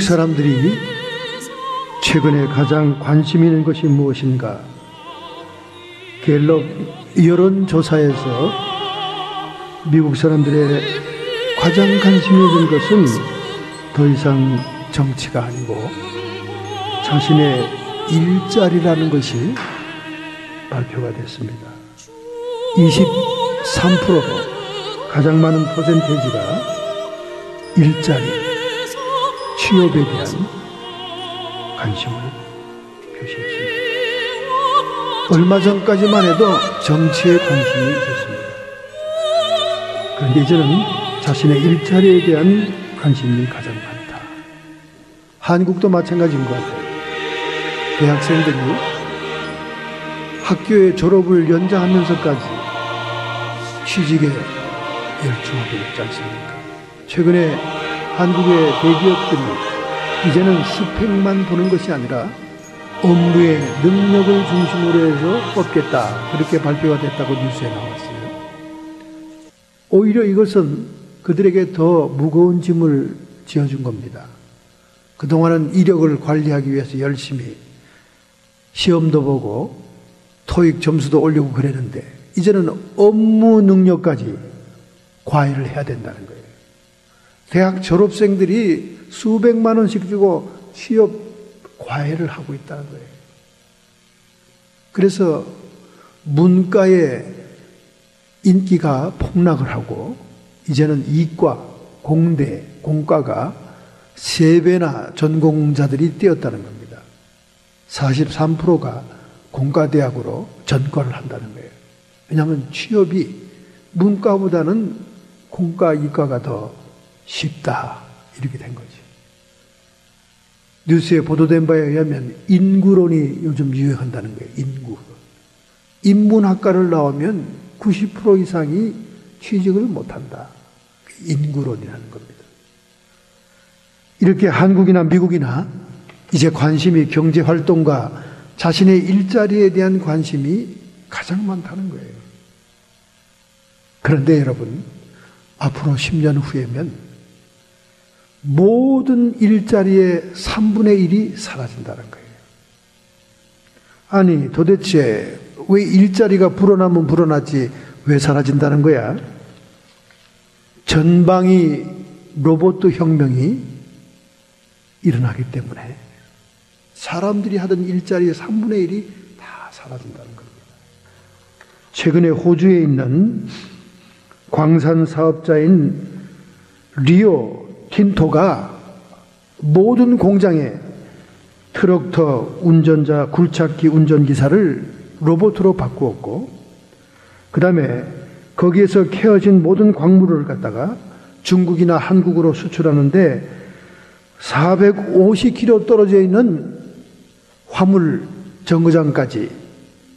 미국 사람들이 최근에 가장 관심 있는 것이 무엇인가? 갤럽 여론조사에서 미국 사람들의 가장 관심이 있는 것은 더 이상 정치가 아니고 자신의 일자리라는 것이 발표가 됐습니다. 23%로 가장 많은 퍼센테이지가 일자리, 취업에 대한 관심을 표시했습니다. 얼마 전까지만 해도 정치에 관심이 있었습니다. 그런데 이제는 자신의 일자리에 대한 관심이 가장 많다. 한국도 마찬가지인 것 같아요. 대학생들이 학교의 졸업을 연장하면서까지 취직에 열중하고 있지 않습니까? 최근에 한국의 대기업들이 이제는 스펙만 보는 것이 아니라 업무의 능력을 중심으로 해서 뽑겠다, 그렇게 발표가 됐다고 뉴스에 나왔어요. 오히려 이것은 그들에게 더 무거운 짐을 지어준 겁니다. 그동안은 이력을 관리하기 위해서 열심히 시험도 보고 토익 점수도 올리고 그랬는데 이제는 업무 능력까지 과외를 해야 된다는 거예요. 대학 졸업생들이 수백만 원씩 주고 취업 과외를 하고 있다는 거예요. 그래서 문과의 인기가 폭락을 하고 이제는 이과, 공대, 공과가 3배나 전공자들이 뛰었다는 겁니다. 43%가 공과대학으로 전과를 한다는 거예요. 왜냐하면 취업이 문과보다는 공과, 이과가 더 쉽다, 이렇게 된 거지. 뉴스에 보도된 바에 의하면 인구론이 요즘 유행한다는 거예요. 인구. 인문학과를 나오면 90% 이상이 취직을 못한다. 인구론이라는 겁니다. 이렇게 한국이나 미국이나 이제 관심이 경제활동과 자신의 일자리에 대한 관심이 가장 많다는 거예요. 그런데 여러분, 앞으로 10년 후에면 모든 일자리의 3분의 1이 사라진다는 거예요. 아니, 도대체 왜 일자리가 불어나면 불어나지 왜 사라진다는 거야? 전방위 로봇 혁명이 일어나기 때문에 사람들이 하던 일자리의 3분의 1이 다 사라진다는 겁니다. 최근에 호주에 있는 광산 사업자인 리오 틴토가 모든 공장에 트럭터 운전자, 굴착기 운전기사를 로봇으로 바꾸었고, 그 다음에 거기에서 캐어진 모든 광물을 갖다가 중국이나 한국으로 수출하는데 450km 떨어져 있는 화물 정거장까지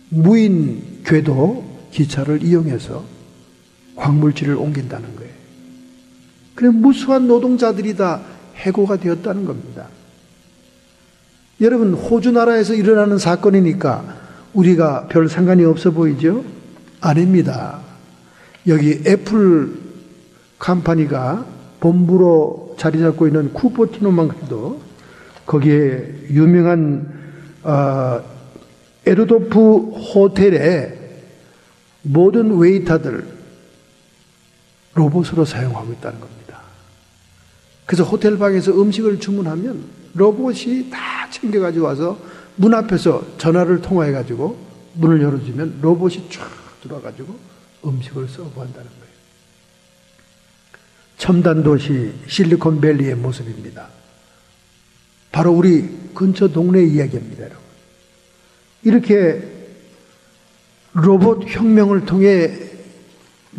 무인 궤도 기차를 이용해서 광물질을 옮긴다는 거예요. 그래, 무수한 노동자들이 다 해고가 되었다는 겁니다. 여러분, 호주 나라에서 일어나는 사건이니까 우리가 별 상관이 없어 보이죠? 아닙니다. 여기 애플 컴퍼니가 본부로 자리 잡고 있는 쿠퍼티노만 해도 거기에 유명한 에르도프 호텔에 모든 웨이터들 로봇으로 사용하고 있다는 겁니다. 그래서 호텔 방에서 음식을 주문하면 로봇이 다 챙겨가지고 와서 문 앞에서 전화를 통화해가지고 문을 열어주면 로봇이 쫙 들어와가지고 음식을 서브한다는 거예요. 첨단 도시 실리콘밸리의 모습입니다. 바로 우리 근처 동네 이야기입니다, 여러분. 이렇게 로봇 혁명을 통해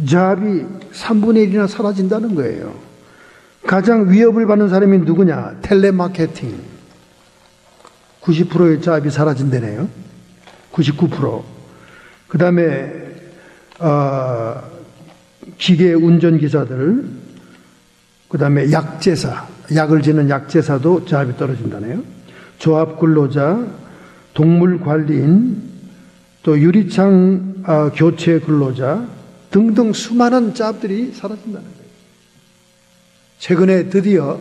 잡이 3분의 1이나 사라진다는 거예요. 가장 위협을 받는 사람이 누구냐? 텔레마케팅. 90%의 잡이 사라진다네요. 99%. 그 다음에 기계 운전기사들, 그 다음에 약제사, 약을 지는 약제사도 잡이 떨어진다네요. 조합근로자, 동물관리인, 또 유리창 교체 근로자 등등 수많은 잡들이 사라진다는 거예요. 최근에 드디어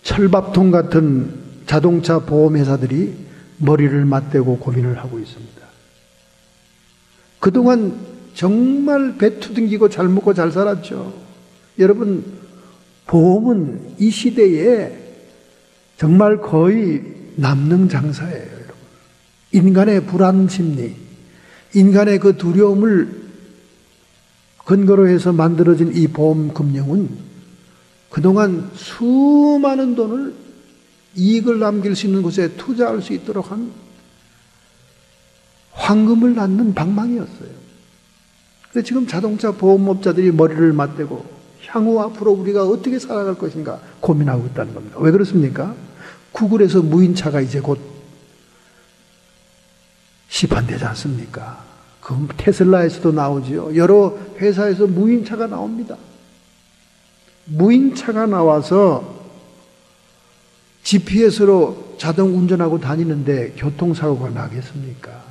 철밥통 같은 자동차 보험회사들이 머리를 맞대고 고민을 하고 있습니다. 그동안 정말 배 투둥기고 잘 먹고 잘 살았죠. 여러분, 보험은 이 시대에 정말 거의 남능장사예요, 여러분. 인간의 불안 심리, 인간의 그 두려움을 근거로 해서 만들어진 이 보험 금융은 그동안 수많은 돈을 이익을 남길 수 있는 곳에 투자할 수 있도록 한 황금을 낳는 방망이였어요. 그런데 지금 자동차 보험업자들이 머리를 맞대고 향후 앞으로 우리가 어떻게 살아갈 것인가 고민하고 있다는 겁니다. 왜 그렇습니까? 구글에서 무인차가 이제 곧 시판되지 않습니까? 그 테슬라에서도 나오지요. 여러 회사에서 무인차가 나옵니다. 무인차가 나와서 GPS로 자동 운전하고 다니는데 교통사고가 나겠습니까?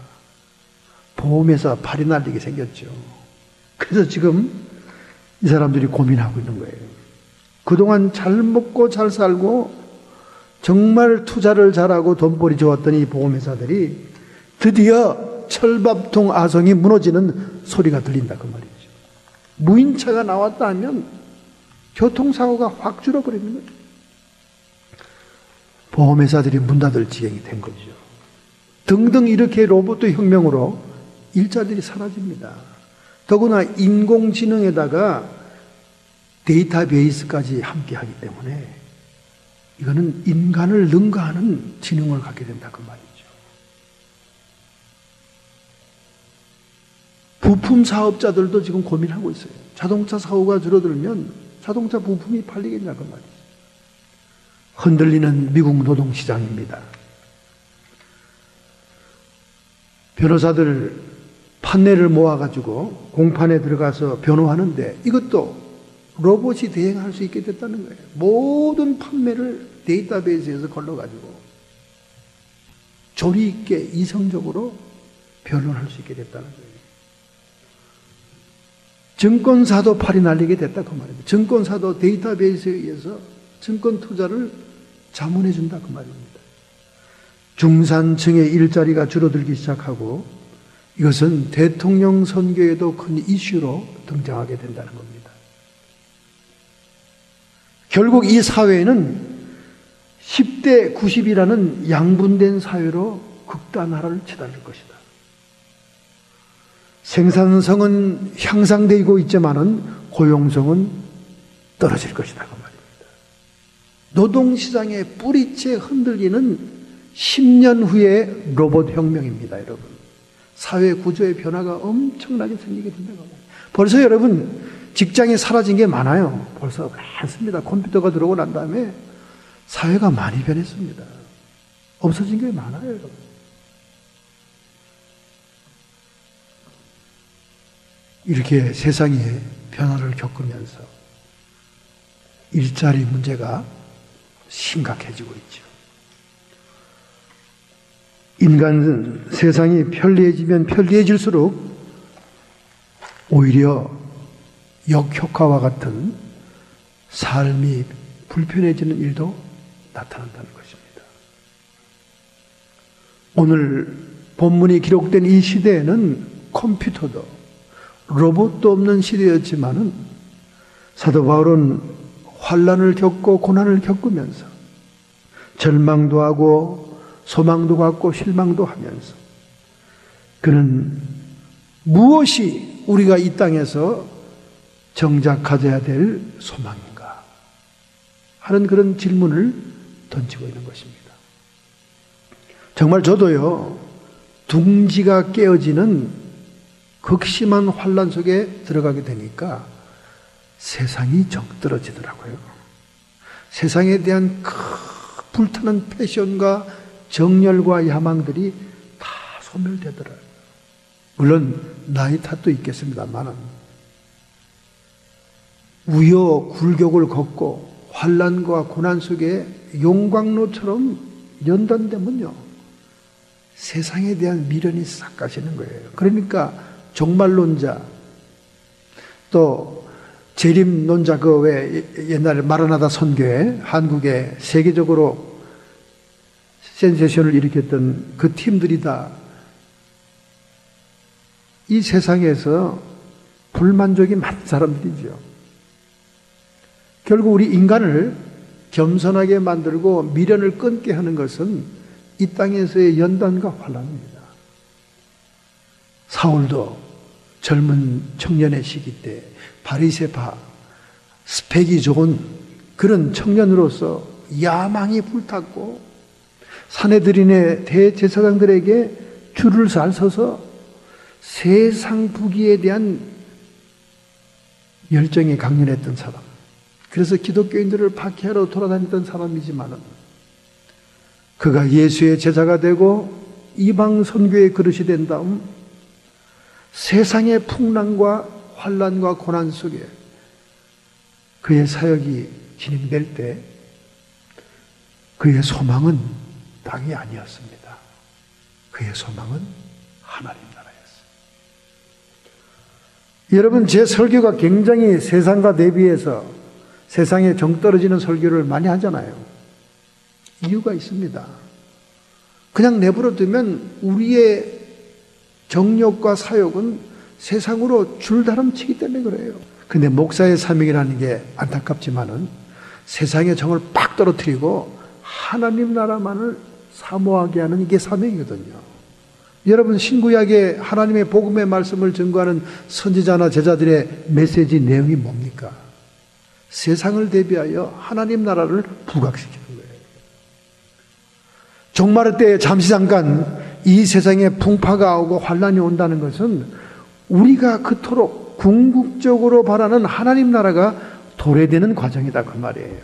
보험회사 팔이 날리게 생겼죠. 그래서 지금 이 사람들이 고민하고 있는 거예요. 그동안 잘 먹고 잘 살고 정말 투자를 잘하고 돈벌이 좋았던 이 보험회사들이 드디어 철밥통 아성이 무너지는 소리가 들린다 그 말이죠. 무인차가 나왔다 하면 교통사고가 확 줄어버리는 거죠. 보험회사들이 문 닫을 지경이 된 거죠. 등등 이렇게 로봇 혁명으로 일자리들이 사라집니다. 더구나 인공지능에다가 데이터베이스까지 함께 하기 때문에 이거는 인간을 능가하는 지능을 갖게 된다 그 말이죠. 부품 사업자들도 지금 고민하고 있어요. 자동차 사고가 줄어들면 자동차 부품이 팔리겠냐 그 말이죠. 흔들리는 미국 노동시장입니다. 변호사들 판례를 모아가지고 공판에 들어가서 변호하는데 이것도 로봇이 대행할 수 있게 됐다는 거예요. 모든 판매를 데이터베이스에서 걸러가지고 조리 있게 이성적으로 변론할 수 있게 됐다는 거예요. 증권사도 팔이 날리게 됐다 그 말입니다. 증권사도 데이터베이스에 의해서 증권 투자를 자문해 준다 그 말입니다. 중산층의 일자리가 줄어들기 시작하고 이것은 대통령 선거에도 큰 이슈로 등장하게 된다는 겁니다. 결국 이 사회는 10대 90이라는 양분된 사회로 극단화를 치달을 것이다. 생산성은 향상되고 있지만은 고용성은 떨어질 것이다 그 말입니다. 노동시장의 뿌리째 흔들리는 10년 후의 로봇 혁명입니다, 여러분. 사회 구조의 변화가 엄청나게 생기게 된다고 합니다. 벌써 여러분 직장이 사라진 게 많아요. 벌써 많습니다. 컴퓨터가 들어오고 난 다음에 사회가 많이 변했습니다. 없어진 게 많아요, 여러분. 이렇게 세상의 변화를 겪으면서 일자리 문제가 심각해지고 있죠. 인간 세상이 편리해지면 편리해질수록 오히려 역효과와 같은 삶이 불편해지는 일도 나타난다는 것입니다. 오늘 본문이 기록된 이 시대에는 컴퓨터도 로봇도 없는 시대였지만은 사도 바울은 환난을 겪고 고난을 겪으면서 절망도 하고 소망도 갖고 실망도 하면서 그는 무엇이 우리가 이 땅에서 정작 가져야 될 소망인가 하는 그런 질문을 던지고 있는 것입니다. 정말 저도요, 둥지가 깨어지는 극심한 환난 속에 들어가게 되니까 세상이 정떨어지더라고요. 세상에 대한 불타는 패션과 정열과 야망들이 다 소멸되더라고요. 물론 나이 탓도 있겠습니다만 우여굴격을 걷고 환난과 고난 속에 용광로처럼 연단되면요, 세상에 대한 미련이 싹 가시는 거예요. 그러니까 종말론자, 또 재림론자 그 왜 옛날에 마라나다 선교회 한국에 세계적으로 센세이션을 일으켰던 그 팀들이 다 이 세상에서 불만족이 많은 사람들이죠. 결국 우리 인간을 겸손하게 만들고 미련을 끊게 하는 것은 이 땅에서의 연단과 환난입니다. 사울도 젊은 청년의 시기 때 바리새파 스펙이 좋은 그런 청년으로서 야망이 불탔고 산헤드린의 대제사장들에게 줄을 잘 서서 세상 부귀에 대한 열정이 강렬했던 사람, 그래서 기독교인들을 박해하러 돌아다녔던 사람이지만은 그가 예수의 제자가 되고 이방 선교의 그릇이 된 다음 세상의 풍랑과 환난과 고난 속에 그의 사역이 진행될 때 그의 소망은 땅이 아니었습니다. 그의 소망은 하나님 나라였어요. 여러분, 제 설교가 굉장히 세상과 대비해서 세상에 정 떨어지는 설교를 많이 하잖아요. 이유가 있습니다. 그냥 내버려 두면 우리의 정욕과 사욕은 세상으로 줄다름치기 때문에 그래요. 근데 목사의 사명이라는 게 안타깝지만은 세상의 정을 빡 떨어뜨리고 하나님 나라만을 사모하게 하는 이게 사명이거든요. 여러분, 신구약에 하나님의 복음의 말씀을 증거하는 선지자나 제자들의 메시지 내용이 뭡니까? 세상을 대비하여 하나님 나라를 부각시키는 거예요. 종말의 때에 잠시 잠깐 이 세상에 풍파가 오고 환난이 온다는 것은 우리가 그토록 궁극적으로 바라는 하나님 나라가 도래되는 과정이다 그 말이에요.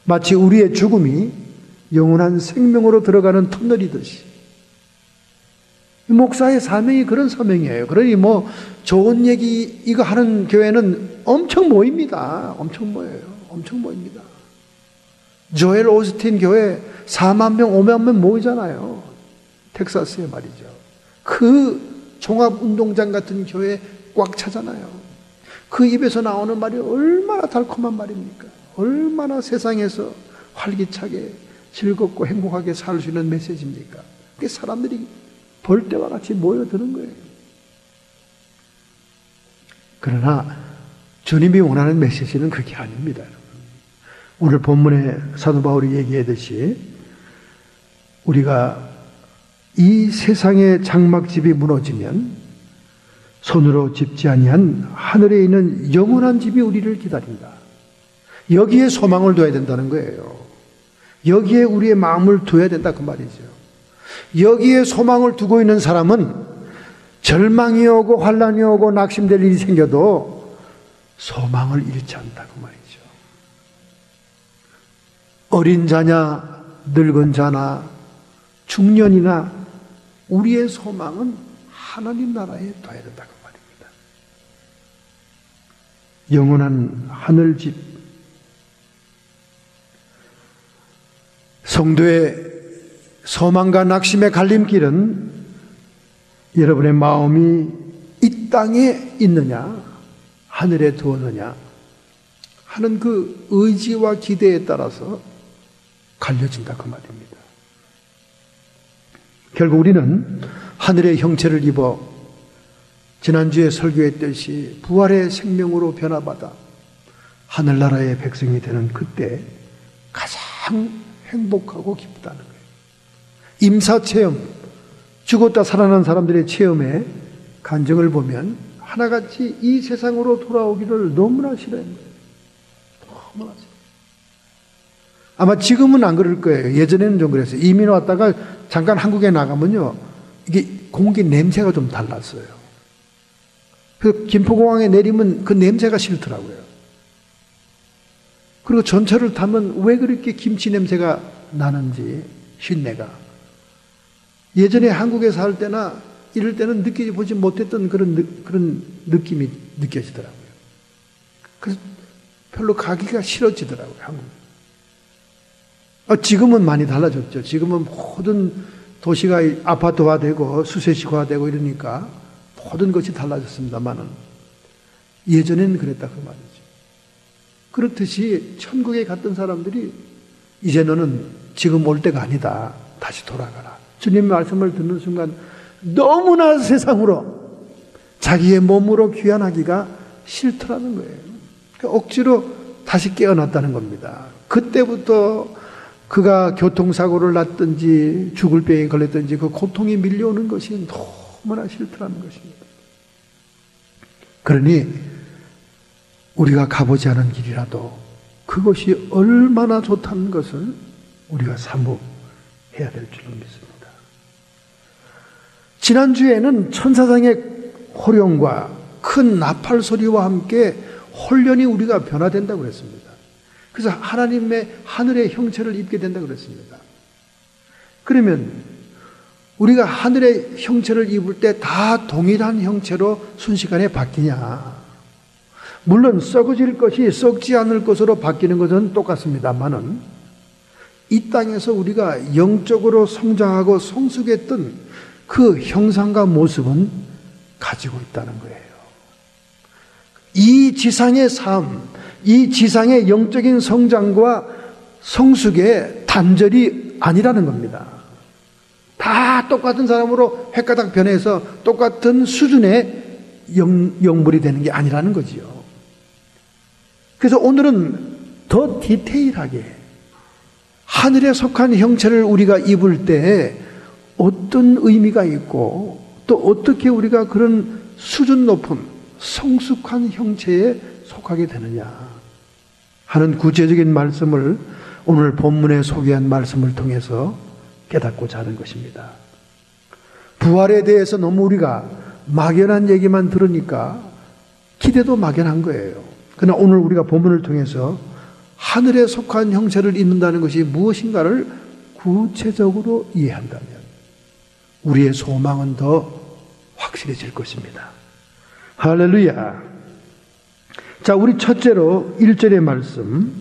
마치 우리의 죽음이 영원한 생명으로 들어가는 터널이듯이 목사의 사명이 그런 사명이에요. 그러니 뭐 좋은 얘기 이거 하는 교회는 엄청 모입니다. 엄청 모여요. 엄청 모입니다. 조엘 오스틴 교회 4만 명, 5만 명 모이잖아요. 텍사스에 말이죠. 그 종합운동장 같은 교회 꽉 차잖아요. 그 입에서 나오는 말이 얼마나 달콤한 말입니까? 얼마나 세상에서 활기차게 즐겁고 행복하게 살 수 있는 메시지입니까? 그게 사람들이 볼 때와 같이 모여드는 거예요. 그러나 주님이 원하는 메시지는 그게 아닙니다. 오늘 본문에 사도 바울이 얘기하듯이 우리가 이 세상의 장막집이 무너지면 손으로 짓지 아니한 하늘에 있는 영원한 집이 우리를 기다린다. 여기에 소망을 둬야 된다는 거예요. 여기에 우리의 마음을 둬야 된다 그 말이죠. 여기에 소망을 두고 있는 사람은 절망이 오고 환난이 오고 낙심될 일이 생겨도 소망을 잃지 않다 그 말이죠. 어린 자냐 늙은 자나 중년이나 우리의 소망은 하나님 나라에 둬야 된다 그 말입니다. 영원한 하늘집, 성도의 소망과 낙심의 갈림길은 여러분의 마음이 이 땅에 있느냐 하늘에 두었느냐 하는 그 의지와 기대에 따라서 갈려진다 그 말입니다. 결국 우리는 하늘의 형체를 입어 지난주에 설교했듯이 부활의 생명으로 변화받아 하늘나라의 백성이 되는 그때 가장 행복하고 기쁘다는 거예요. 임사체험, 죽었다 살아난 사람들의 체험에 간증을 보면 하나같이 이 세상으로 돌아오기를 너무나 싫어하는 거예요. 너무나 싫어요. 아마 지금은 안 그럴 거예요. 예전에는 좀 그랬어요. 이민 왔다가 잠깐 한국에 나가면요, 이게 공기 냄새가 좀 달랐어요. 그래서 김포공항에 내리면 그 냄새가 싫더라고요. 그리고 전철을 타면 왜 그렇게 김치 냄새가 나는지, 쉰내가. 예전에 한국에 살 때나 이럴 때는 느껴보지 못했던 그런 느낌이 느껴지더라고요. 그래서 별로 가기가 싫어지더라고요, 한국. 지금은 많이 달라졌죠. 지금은 모든 도시가 아파트화되고 수세식화되고 이러니까 모든 것이 달라졌습니다만은 예전에는 그랬다 그 말이죠. 그렇듯이 천국에 갔던 사람들이 이제 너는 지금 올 때가 아니다. 다시 돌아가라. 주님의 말씀을 듣는 순간 너무나 세상으로 자기의 몸으로 귀환하기가 싫더라는 거예요. 억지로 다시 깨어났다는 겁니다. 그때부터 그가 교통사고를 났든지 죽을 병에 걸렸든지 그 고통이 밀려오는 것이 너무나 싫더라는 것입니다. 그러니 우리가 가보지 않은 길이라도 그것이 얼마나 좋다는 것을 우리가 사모해야 될 줄로 믿습니다. 지난주에는 천사장의 호령과 큰 나팔 소리와 함께 혼련이 우리가 변화된다고 그랬습니다. 그래서 하나님의 하늘의 형체를 입게 된다고 그랬습니다. 그러면 우리가 하늘의 형체를 입을 때 다 동일한 형체로 순식간에 바뀌냐? 물론 썩어질 것이 썩지 않을 것으로 바뀌는 것은 똑같습니다만은 이 땅에서 우리가 영적으로 성장하고 성숙했던 그 형상과 모습은 가지고 있다는 거예요. 이 지상의 삶, 이 지상의 영적인 성장과 성숙의 단절이 아니라는 겁니다. 다 똑같은 사람으로 획가닥 변해서 똑같은 수준의 영물이 되는 게 아니라는 거지요. 그래서 오늘은 더 디테일하게 하늘에 속한 형체를 우리가 입을 때 어떤 의미가 있고 또 어떻게 우리가 그런 수준 높은 성숙한 형체에 속하게 되느냐 하는 구체적인 말씀을 오늘 본문에 소개한 말씀을 통해서 깨닫고자 하는 것입니다. 부활에 대해서 너무 우리가 막연한 얘기만 들으니까 기대도 막연한 거예요. 그러나 오늘 우리가 본문을 통해서 하늘에 속한 형체를 입는다는 것이 무엇인가를 구체적으로 이해한다면 우리의 소망은 더 확실해질 것입니다. 할렐루야. 자, 우리 첫째로 1절의 말씀.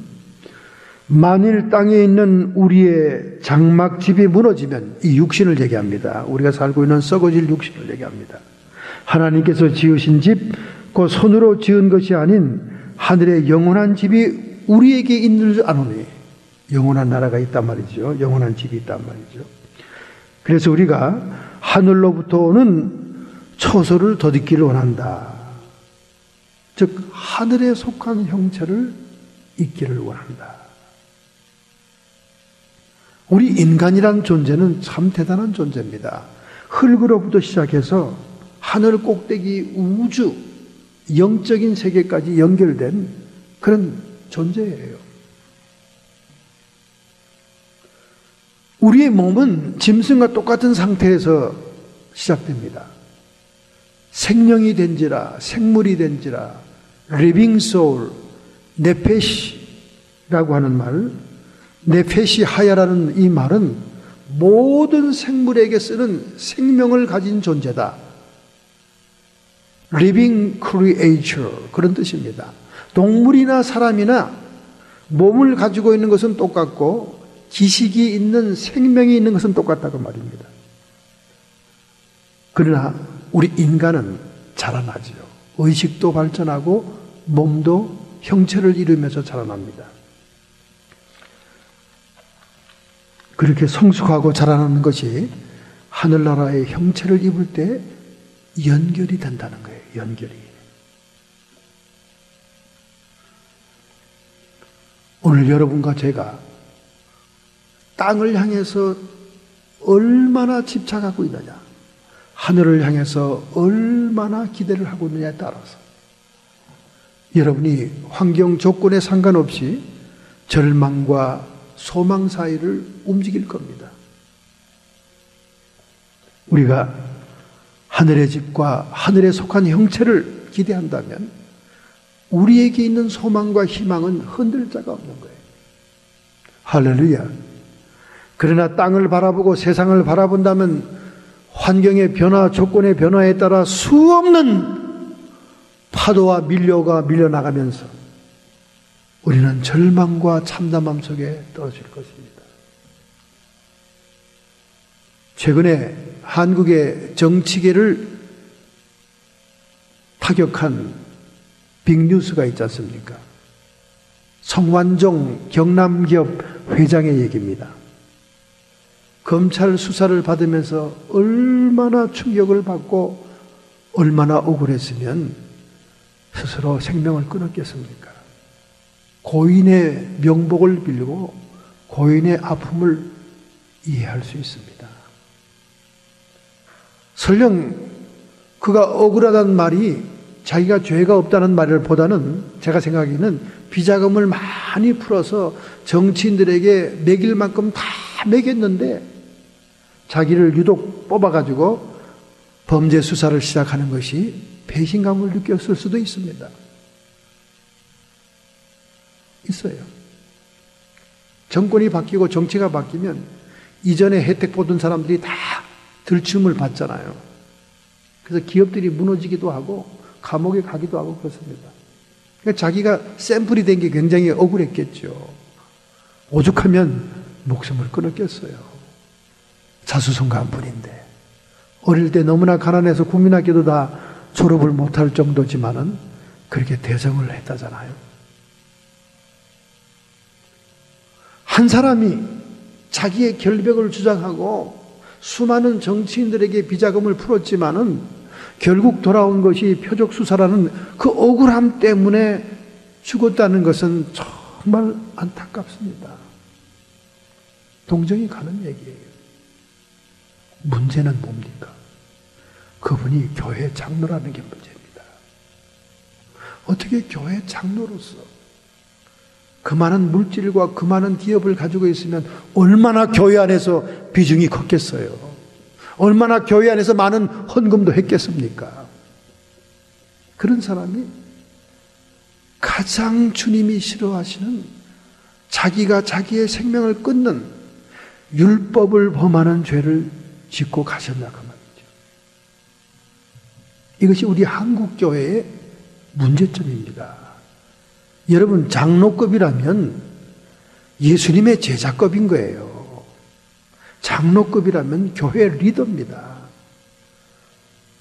만일 땅에 있는 우리의 장막집이 무너지면, 이 육신을 얘기합니다. 우리가 살고 있는 썩어질 육신을 얘기합니다. 하나님께서 지으신 집, 그 손으로 지은 것이 아닌 하늘의 영원한 집이 우리에게 있는 줄 아노니. 영원한 나라가 있단 말이죠. 영원한 집이 있단 말이죠. 그래서 우리가 하늘로부터 오는 처소를 덧입기를 원한다. 즉 하늘에 속한 형체를 입기를 원한다. 우리 인간이란 존재는 참 대단한 존재입니다. 흙으로부터 시작해서 하늘 꼭대기 우주, 영적인 세계까지 연결된 그런 존재예요. 우리의 몸은 짐승과 똑같은 상태에서 시작됩니다. 생명이 된지라, 생물이 된지라, living soul, 네페시라고 하는 말, 네페시 하야라는 이 말은 모든 생물에게 쓰는 생명을 가진 존재다. living creature, 그런 뜻입니다. 동물이나 사람이나 몸을 가지고 있는 것은 똑같고 지식이 있는 생명이 있는 것은 똑같다고 말입니다. 그러나 우리 인간은 자라나지요. 의식도 발전하고 몸도 형체를 이루면서 자라납니다. 그렇게 성숙하고 자라나는 것이 하늘나라의 형체를 입을 때 연결이 된다는 거예요. 연결이. 오늘 여러분과 제가 땅을 향해서 얼마나 집착하고 있느냐, 하늘을 향해서 얼마나 기대를 하고 있느냐에 따라서 여러분이 환경 조건에 상관없이 절망과 소망 사이를 움직일 겁니다. 우리가 하늘의 집과 하늘에 속한 형체를 기대한다면 우리에게 있는 소망과 희망은 흔들 자가 없는 거예요. 할렐루야. 그러나 땅을 바라보고 세상을 바라본다면 환경의 변화, 조건의 변화에 따라 수없는 파도와 밀려가 밀려나가면서 우리는 절망과 참담함 속에 떨어질 것입니다. 최근에 한국의 정치계를 타격한 빅뉴스가 있지 않습니까? 성완종 경남기업 회장의 얘기입니다. 검찰 수사를 받으면서 얼마나 충격을 받고 얼마나 억울했으면 스스로 생명을 끊었겠습니까? 고인의 명복을 빌고 고인의 아픔을 이해할 수 있습니다. 설령 그가 억울하다는 말이 자기가 죄가 없다는 말을 보다는 제가 생각하기에는 비자금을 많이 풀어서 정치인들에게 먹일 만큼 다 먹였는데 자기를 유독 뽑아가지고 범죄 수사를 시작하는 것이 배신감을 느꼈을 수도 있습니다. 있어요. 정권이 바뀌고 정치가 바뀌면 이전에 혜택 보던 사람들이 다 들춤을 받잖아요. 그래서 기업들이 무너지기도 하고 감옥에 가기도 하고 그렇습니다. 그러니까 자기가 샘플이 된 게 굉장히 억울했겠죠. 오죽하면 목숨을 끊었겠어요. 자수성가한 분인데 어릴 때 너무나 가난해서 국민학교도 다 졸업을 못할 정도지만은 그렇게 대성을 했다잖아요. 한 사람이 자기의 결백을 주장하고 수많은 정치인들에게 비자금을 풀었지만은 결국 돌아온 것이 표적수사라는 그 억울함 때문에 죽었다는 것은 정말 안타깝습니다. 동정이 가는 얘기예요. 문제는 뭡니까? 그분이 교회 장로라는 게 문제입니다. 어떻게 교회 장로로서 그 많은 물질과 그 많은 기업을 가지고 있으면 얼마나 교회 안에서 비중이 컸겠어요. 얼마나 교회 안에서 많은 헌금도 했겠습니까? 그런 사람이 가장 주님이 싫어하시는 자기가 자기의 생명을 끊는 율법을 범하는 죄를 짓고 가셨나 그 말이죠. 이것이 우리 한국교회의 문제점입니다. 여러분, 장로급이라면 예수님의 제자급인 거예요. 장로급이라면 교회 리더입니다.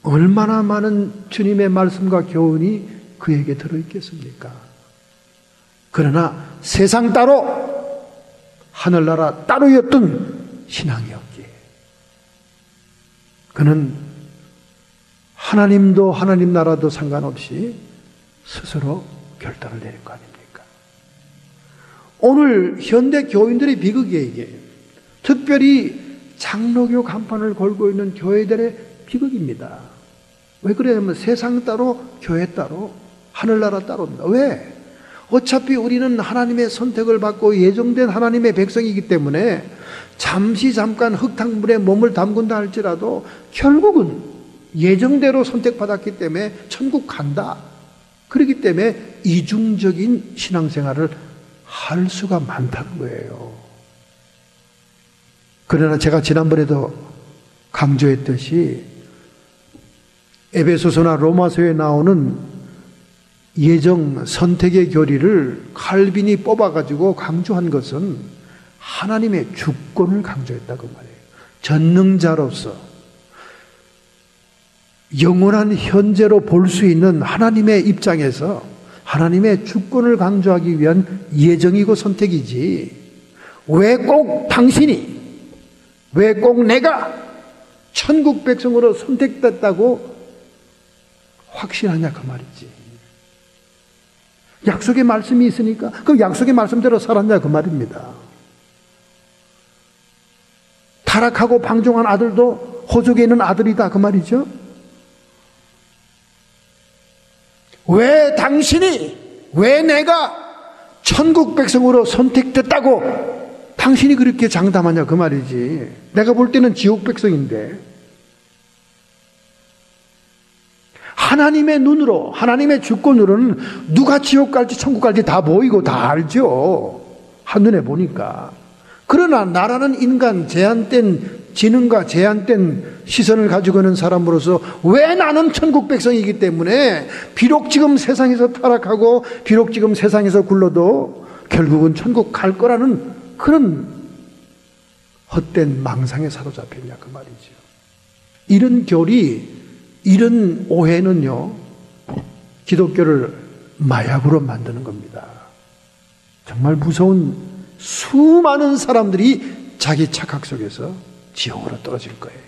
얼마나 많은 주님의 말씀과 교훈이 그에게 들어있겠습니까? 그러나 세상 따로 하늘나라 따로였던 신앙이었기에 그는 하나님도 하나님 나라도 상관없이 스스로 결단을 내린 거 아닙니까? 오늘 현대 교인들의 비극이에요, 이게. 특별히 장로교 간판을 걸고 있는 교회들의 비극입니다. 왜 그러냐면 세상 따로 교회 따로 하늘나라 따로입니다. 왜? 어차피 우리는 하나님의 선택을 받고 예정된 하나님의 백성이기 때문에 잠깐 흙탕물에 몸을 담근다 할지라도 결국은 예정대로 선택받았기 때문에 천국 간다. 그렇기 때문에 이중적인 신앙생활을 할 수가 많다는 거예요. 그러나 제가 지난번에도 강조했듯이 에베소서나 로마서에 나오는 예정 선택의 교리를 칼빈이 뽑아가지고 강조한 것은 하나님의 주권을 강조했다고 말해요. 전능자로서 영원한 현재로 볼 수 있는 하나님의 입장에서 하나님의 주권을 강조하기 위한 예정이고 선택이지, 왜 꼭 당신이, 왜 꼭 내가 천국 백성으로 선택됐다고 확신하냐 그 말이지. 약속의 말씀이 있으니까 그 약속의 말씀대로 살았냐 그 말입니다. 타락하고 방종한 아들도 호족에 있는 아들이다 그 말이죠. 왜 당신이, 왜 내가 천국 백성으로 선택됐다고 당신이 그렇게 장담하냐 그 말이지. 내가 볼 때는 지옥 백성인데. 하나님의 눈으로, 하나님의 주권으로는 누가 지옥 갈지 천국 갈지 다 보이고 다 알죠. 한눈에 보니까. 그러나 나라는 인간, 제한된 지능과 제한된 시선을 가지고 있는 사람으로서 왜 나는 천국 백성이기 때문에 비록 지금 세상에서 타락하고 비록 지금 세상에서 굴러도 결국은 천국 갈 거라는 그런 헛된 망상에 사로잡혔냐 그 말이죠. 이런 교리, 이런 오해는요, 기독교를 마약으로 만드는 겁니다. 정말 무서운 수많은 사람들이 자기 착각 속에서 지옥으로 떨어질 거예요.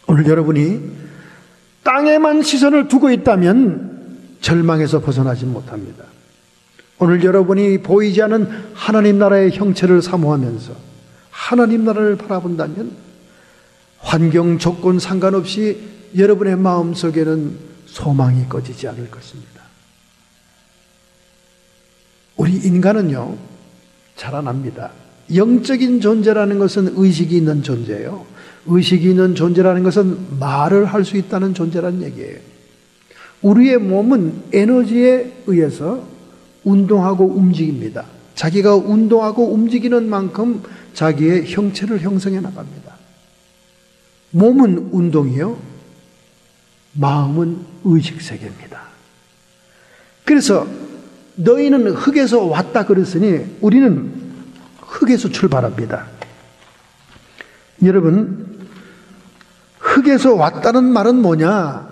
오늘 여러분이 땅에만 시선을 두고 있다면 절망에서 벗어나지 못합니다. 오늘 여러분이 보이지 않은 하나님 나라의 형체를 사모하면서 하나님 나라를 바라본다면 환경 조건 상관없이 여러분의 마음속에는 소망이 꺼지지 않을 것입니다. 우리 인간은요, 자라납니다. 영적인 존재라는 것은 의식이 있는 존재예요. 의식이 있는 존재라는 것은 말을 할 수 있다는 존재라는 얘기예요. 우리의 몸은 에너지에 의해서 운동하고 움직입니다. 자기가 운동하고 움직이는 만큼 자기의 형체를 형성해 나갑니다. 몸은 운동이요, 마음은 의식세계입니다. 그래서 너희는 흙에서 왔다 그랬으니 우리는 흙에서 출발합니다. 여러분, 흙에서 왔다는 말은 뭐냐?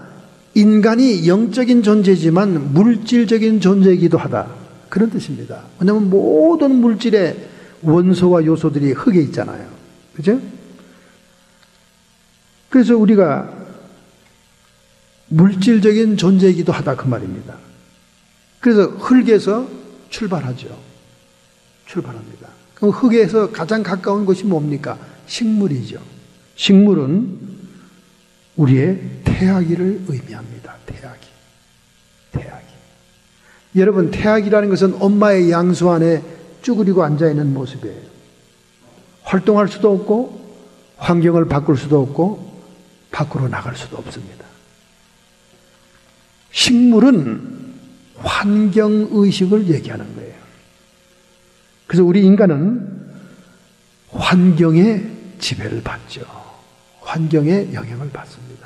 인간이 영적인 존재지만 물질적인 존재이기도 하다, 그런 뜻입니다. 왜냐하면 모든 물질의 원소와 요소들이 흙에 있잖아요. 그죠? 그래서 우리가 물질적인 존재이기도 하다, 그 말입니다. 그래서 흙에서 출발하죠. 출발합니다. 그럼 흙에서 가장 가까운 것이 뭡니까? 식물이죠. 식물은 우리의 태아기를 의미합니다. 태아기. 여러분, 태아기라는 것은 엄마의 양수 안에 쭈그리고 앉아있는 모습이에요. 활동할 수도 없고 환경을 바꿀 수도 없고 밖으로 나갈 수도 없습니다. 식물은 환경의식을 얘기하는 거예요. 그래서 우리 인간은 환경의 지배를 받죠. 환경의 영향을 받습니다.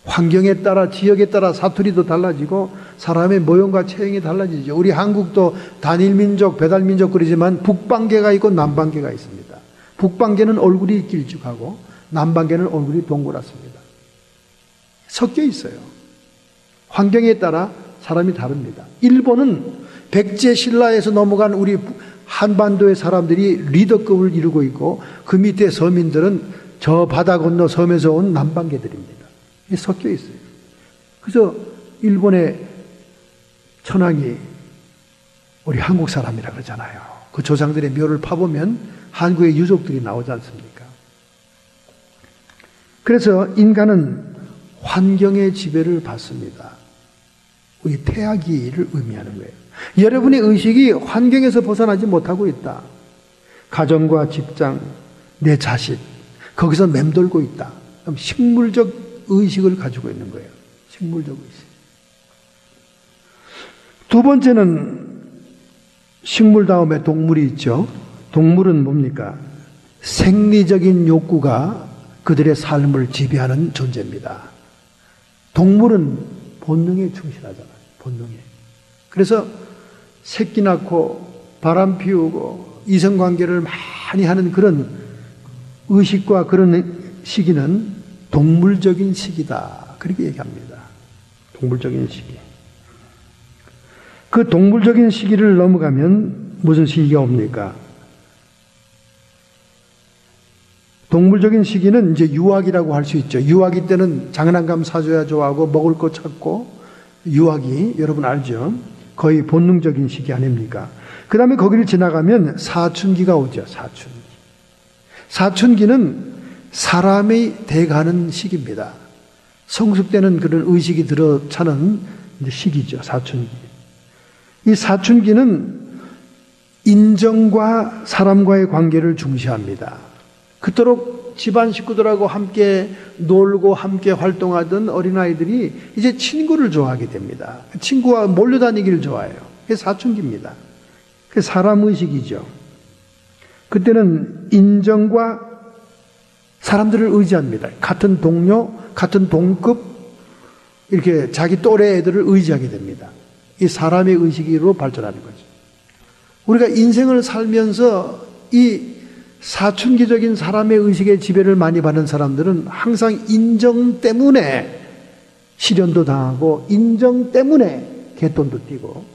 환경에 따라, 지역에 따라 사투리도 달라지고 사람의 모형과 체형이 달라지죠. 우리 한국도 단일민족, 배달민족 그러지만 북방계가 있고 남방계가 있습니다. 북방계는 얼굴이 길쭉하고 남방계는 얼굴이 동그랗습니다. 섞여 있어요. 환경에 따라 사람이 다릅니다. 일본은 백제 신라에서 넘어간 우리 한반도의 사람들이 리더급을 이루고 있고 그 밑에 서민들은 저 바다 건너 섬에서 온 남방계들입니다. 섞여 있어요. 그래서 일본의 천황이 우리 한국 사람이라 그러잖아요. 그 조상들의 묘를 파보면 한국의 유족들이 나오지 않습니까? 그래서 인간은 환경의 지배를 받습니다. 우리 태아기를 의미하는 거예요. 여러분의 의식이 환경에서 벗어나지 못하고 있다. 가정과 직장, 내 자식, 거기서 맴돌고 있다. 그럼 식물적 의식을 가지고 있는 거예요. 식물적 의식. 두 번째는 식물 다음에 동물이 있죠. 동물은 뭡니까? 생리적인 욕구가 그들의 삶을 지배하는 존재입니다. 동물은 본능에 충실하잖아요. 본능에. 그래서 새끼 낳고 바람 피우고 이성관계를 많이 하는 그런 의식과 그런 시기는 동물적인 시기다, 그렇게 얘기합니다. 동물적인 시기. 그 동물적인 시기를 넘어가면 무슨 시기가 옵니까? 동물적인 시기는 이제 유아기라고 할 수 있죠. 유아기 때는 장난감 사줘야 좋아하고 먹을 거 찾고, 유아기 여러분 알죠? 거의 본능적인 시기 아닙니까? 그 다음에 거기를 지나가면 사춘기가 오죠. 사춘기는 사람이 돼가는 시기입니다. 성숙되는 그런 의식이 들어차는 시기죠. 사춘기. 이 사춘기는 인정과 사람과의 관계를 중시합니다. 그토록 집안 식구들하고 함께 놀고 함께 활동하던 어린아이들이 이제 친구를 좋아하게 됩니다. 친구와 몰려다니기를 좋아해요. 그게 사춘기입니다. 그게 사람의식이죠. 그때는 인정과 사람들을 의지합니다. 같은 동료, 같은 동급, 이렇게 자기 또래 애들을 의지하게 됩니다. 이 사람의 의식으로 발전하는 거죠. 우리가 인생을 살면서 이 사춘기적인 사람의 의식의 지배를 많이 받는 사람들은 항상 인정 때문에 시련도 당하고, 인정 때문에 갯돈도 뛰고,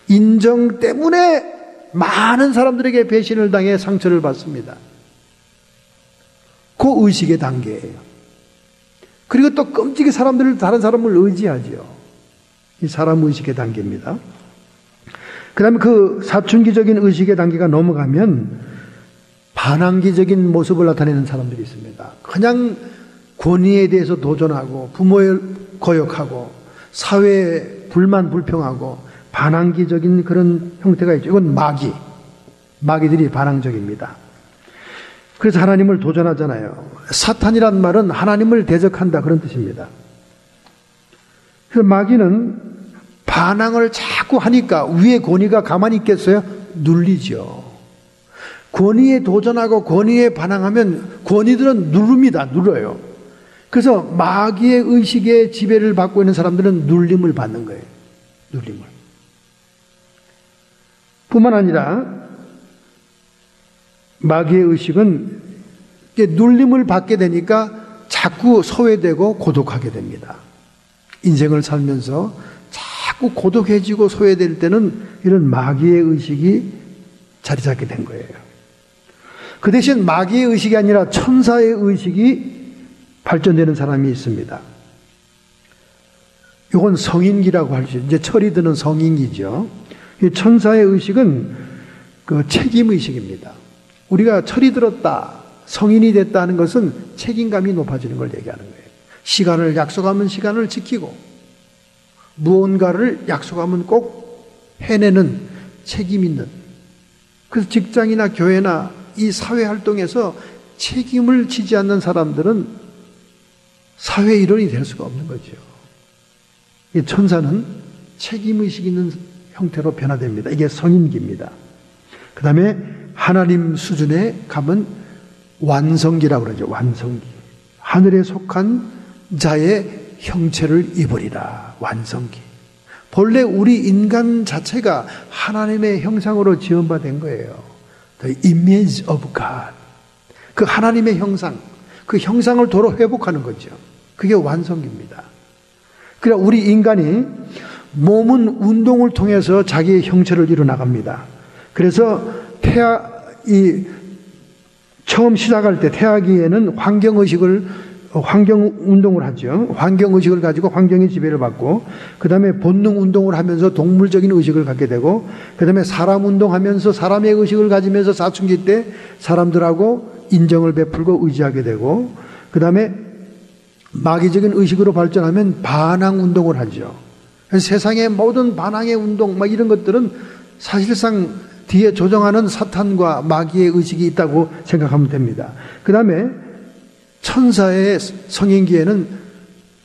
인정 때문에 많은 사람들에게 배신을 당해 상처를 받습니다. 그 의식의 단계예요. 그리고 또 끔찍이 다른 사람을 의지하죠. 이 사람 의식의 단계입니다. 그 다음에 그 사춘기적인 의식의 단계가 넘어가면 반항기적인 모습을 나타내는 사람들이 있습니다. 그냥 권위에 대해서 도전하고 부모에 거역하고 사회에 불평하고 반항기적인 그런 형태가 있죠. 이건 마귀들이 반항적입니다. 그래서 하나님을 도전하잖아요. 사탄이란 말은 하나님을 대적한다 그런 뜻입니다. 그래서 마귀는 반항을 자꾸 하니까 위에 권위가 가만히 있겠어요? 눌리죠. 권위에 도전하고 권위에 반항하면 권위들은 눌러요. 그래서 마귀의 의식에 지배를 받고 있는 사람들은 눌림을 받는 거예요. 눌림을. 뿐만 아니라 마귀의 의식은 눌림을 받게 되니까 자꾸 소외되고 고독하게 됩니다. 인생을 살면서 자꾸 고독해지고 소외될 때는 이런 마귀의 의식이 자리 잡게 된 거예요. 그 대신 마귀의 의식이 아니라 천사의 의식이 발전되는 사람이 있습니다. 이건 성인기라고 할 수 있죠. 이제 철이 드는 성인기죠. 이 천사의 의식은 그 책임의식입니다. 우리가 철이 들었다, 성인이 됐다는 것은 책임감이 높아지는 걸 얘기하는 거예요. 약속하면 시간을 지키고 무언가를 약속하면 꼭 해내는 책임 있는. 그래서 직장이나 교회나 이 사회활동에서 책임을 지지 않는 사람들은 사회 일원이 될 수가 없는 거죠. 이 천사는 책임의식 있는 형태로 변화됩니다. 이게 성인기입니다. 그 다음에 하나님 수준에 가면 완성기라고 그러죠. 완성기. 하늘에 속한 자의 형체를 입으리라. 완성기. 본래 우리 인간 자체가 하나님의 형상으로 지음받은 거예요. The image of God. 그 하나님의 형상, 그 형상을 도로 회복하는 거죠. 그게 완성기입니다. 그러니까 우리 인간이 몸은 운동을 통해서 자기의 형체를 이뤄나갑니다. 그래서 처음 시작할 때 태아기에는 환경 운동을 하죠. 환경 의식을 가지고 환경의 지배를 받고, 그 다음에 본능 운동을 하면서 동물적인 의식을 갖게 되고, 그 다음에 사람 운동하면서 사람의 의식을 가지면서 사춘기 때 사람들하고 인정을 베풀고 의지하게 되고, 그 다음에 마귀적인 의식으로 발전하면 반항 운동을 하죠. 그래서 세상의 모든 반항의 운동, 이런 것들은 사실상 뒤에 조정하는 사탄과 마귀의 의식이 있다고 생각하면 됩니다. 그 다음에 천사의 성인기에는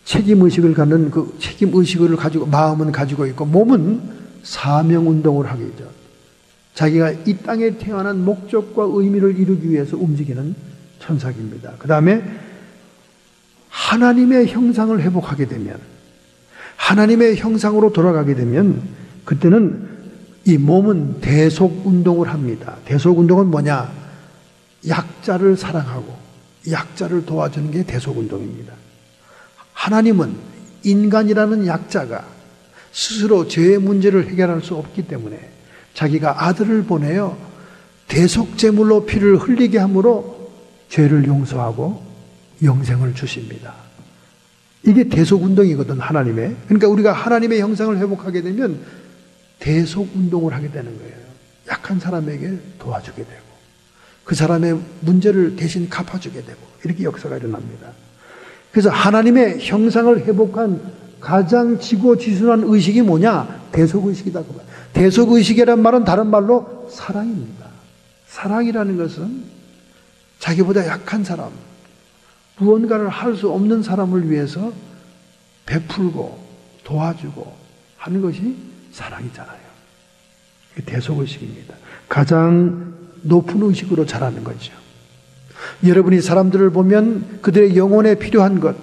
책임의식을 갖는 그 책임의식을 가지고, 마음은 가지고 있고, 몸은 사명운동을 하게 되죠. 자기가 이 땅에 태어난 목적과 의미를 이루기 위해서 움직이는 천사기입니다. 그 다음에 하나님의 형상을 회복하게 되면, 하나님의 형상으로 돌아가게 되면, 그때는 이 몸은 대속운동을 합니다. 대속운동은 뭐냐? 약자를 사랑하고 약자를 도와주는 게 대속운동입니다. 하나님은 인간이라는 약자가 스스로 죄의 문제를 해결할 수 없기 때문에 자기가 아들을 보내어 대속제물로 피를 흘리게 함으로 죄를 용서하고 영생을 주십니다. 이게 대속운동이거든, 하나님의. 그러니까 우리가 하나님의 형상을 회복하게 되면 대속운동을 하게 되는 거예요. 약한 사람에게 도와주게 되고 그 사람의 문제를 대신 갚아주게 되고, 이렇게 역사가 일어납니다. 그래서 하나님의 형상을 회복한 가장 지고지순한 의식이 뭐냐? 대속의식이다. 대속의식이란 말은 다른 말로 사랑입니다. 사랑이라는 것은 자기보다 약한 사람, 무언가를 할 수 없는 사람을 위해서 베풀고 도와주고 하는 것이 사랑이잖아요. 대속의식입니다. 가장 높은 의식으로 자라는 거죠. 여러분이 사람들을 보면 그들의 영혼에 필요한 것,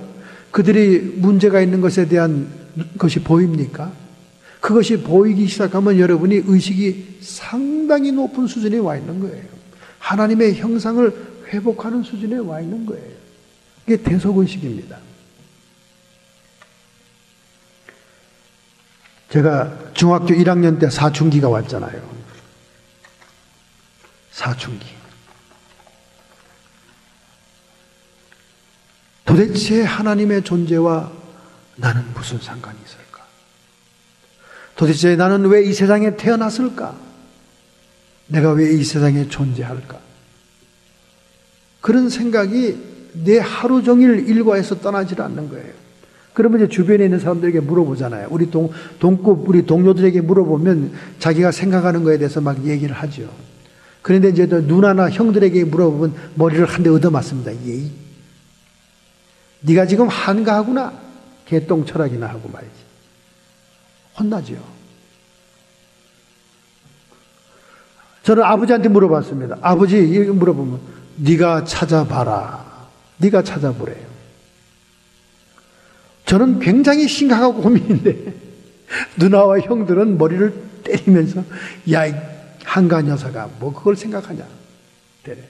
그들이 문제가 있는 것에 대한 것이 보입니까? 그것이 보이기 시작하면 여러분이 의식이 상당히 높은 수준에 와 있는 거예요. 하나님의 형상을 회복하는 수준에 와 있는 거예요. 이게 대속의식입니다. 제가 중학교 1학년 때 사춘기가 왔잖아요. 사춘기. 도대체 하나님의 존재와 나는 무슨 상관이 있을까? 도대체 나는 왜 이 세상에 태어났을까? 내가 왜 이 세상에 존재할까? 그런 생각이 내 하루 종일 일과에서 떠나질 않는 거예요. 그러면 이제 주변에 있는 사람들에게 물어보잖아요. 우리 동료들에게 물어보면 자기가 생각하는 거에 대해서 막 얘기를 하죠. 그런데 이제 누나나 형들에게 물어보면 머리를 한 대 얻어맞습니다. 예이. 네가 지금 한가하구나. 개똥 철학이나 하고 말이지. 혼나죠. 저는 아버지한테 물어봤습니다. 아버지, 이렇게 물어보면 네가 찾아봐라. 네가 찾아보래요. 저는 굉장히 심각하고 고민인데 누나와 형들은 머리를 때리면서 야, 이 한가 녀석아, 뭐 그걸 생각하냐. 때려.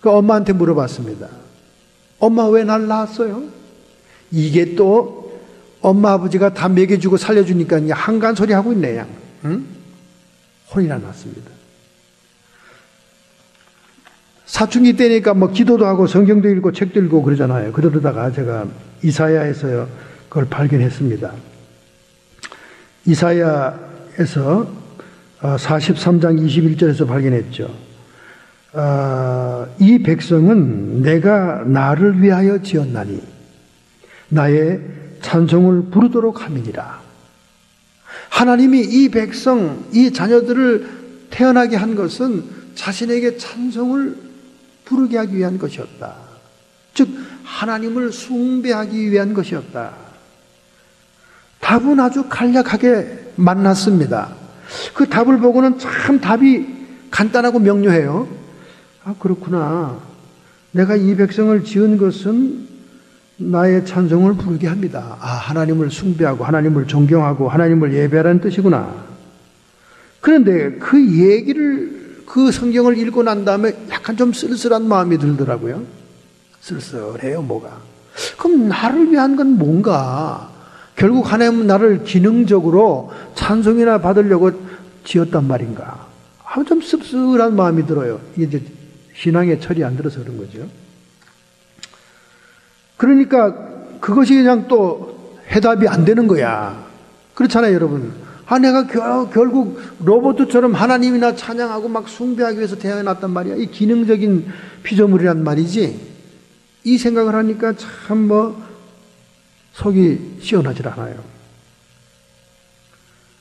그 엄마한테 물어봤습니다. 엄마 왜 날 낳았어요? 이게 또 엄마 아버지가 다 먹여주고 살려주니까 한간 소리 하고 있네, 양. 응? 혼이나 났습니다. 사춘기 때니까 뭐 기도도 하고 성경도 읽고 책도 읽고 그러잖아요. 그러다가 제가 이사야에서 그걸 발견했습니다. 이사야에서 43장 21절에서 발견했죠. 이 백성은 내가 나를 위하여 지었나니 나의 찬송을 부르도록 함이니라. 하나님이 이 백성, 이 자녀들을 태어나게 한 것은 자신에게 찬송을 부르게 하기 위한 것이었다. 즉 하나님을 숭배하기 위한 것이었다. 답은 아주 간략하게 만났습니다. 그 답을 보고는 참 답이 간단하고 명료해요. 아, 그렇구나. 내가 이 백성을 지은 것은 나의 찬송을 부르게 합니다. 아, 하나님을 숭배하고 하나님을 존경하고 하나님을 예배하라는 뜻이구나. 그런데 그 성경을 읽고 난 다음에 약간 좀 쓸쓸한 마음이 들더라고요. 쓸쓸해요, 뭐가. 그럼 나를 위한 건 뭔가? 결국 하나님은 나를 기능적으로 찬송이나 받으려고 지었단 말인가? 아주 좀 씁쓸한 마음이 들어요. 이게 이제 신앙의 철이 안 들어서 그런 거죠. 그러니까 그것이 그냥 또 해답이 안 되는 거야. 그렇잖아요, 여러분. 내가 결국 로봇처럼 하나님이나 찬양하고 막 숭배하기 위해서 태어났단 말이야. 이 기능적인 피조물이란 말이지. 이 생각을 하니까 참 속이 시원하지 않아요.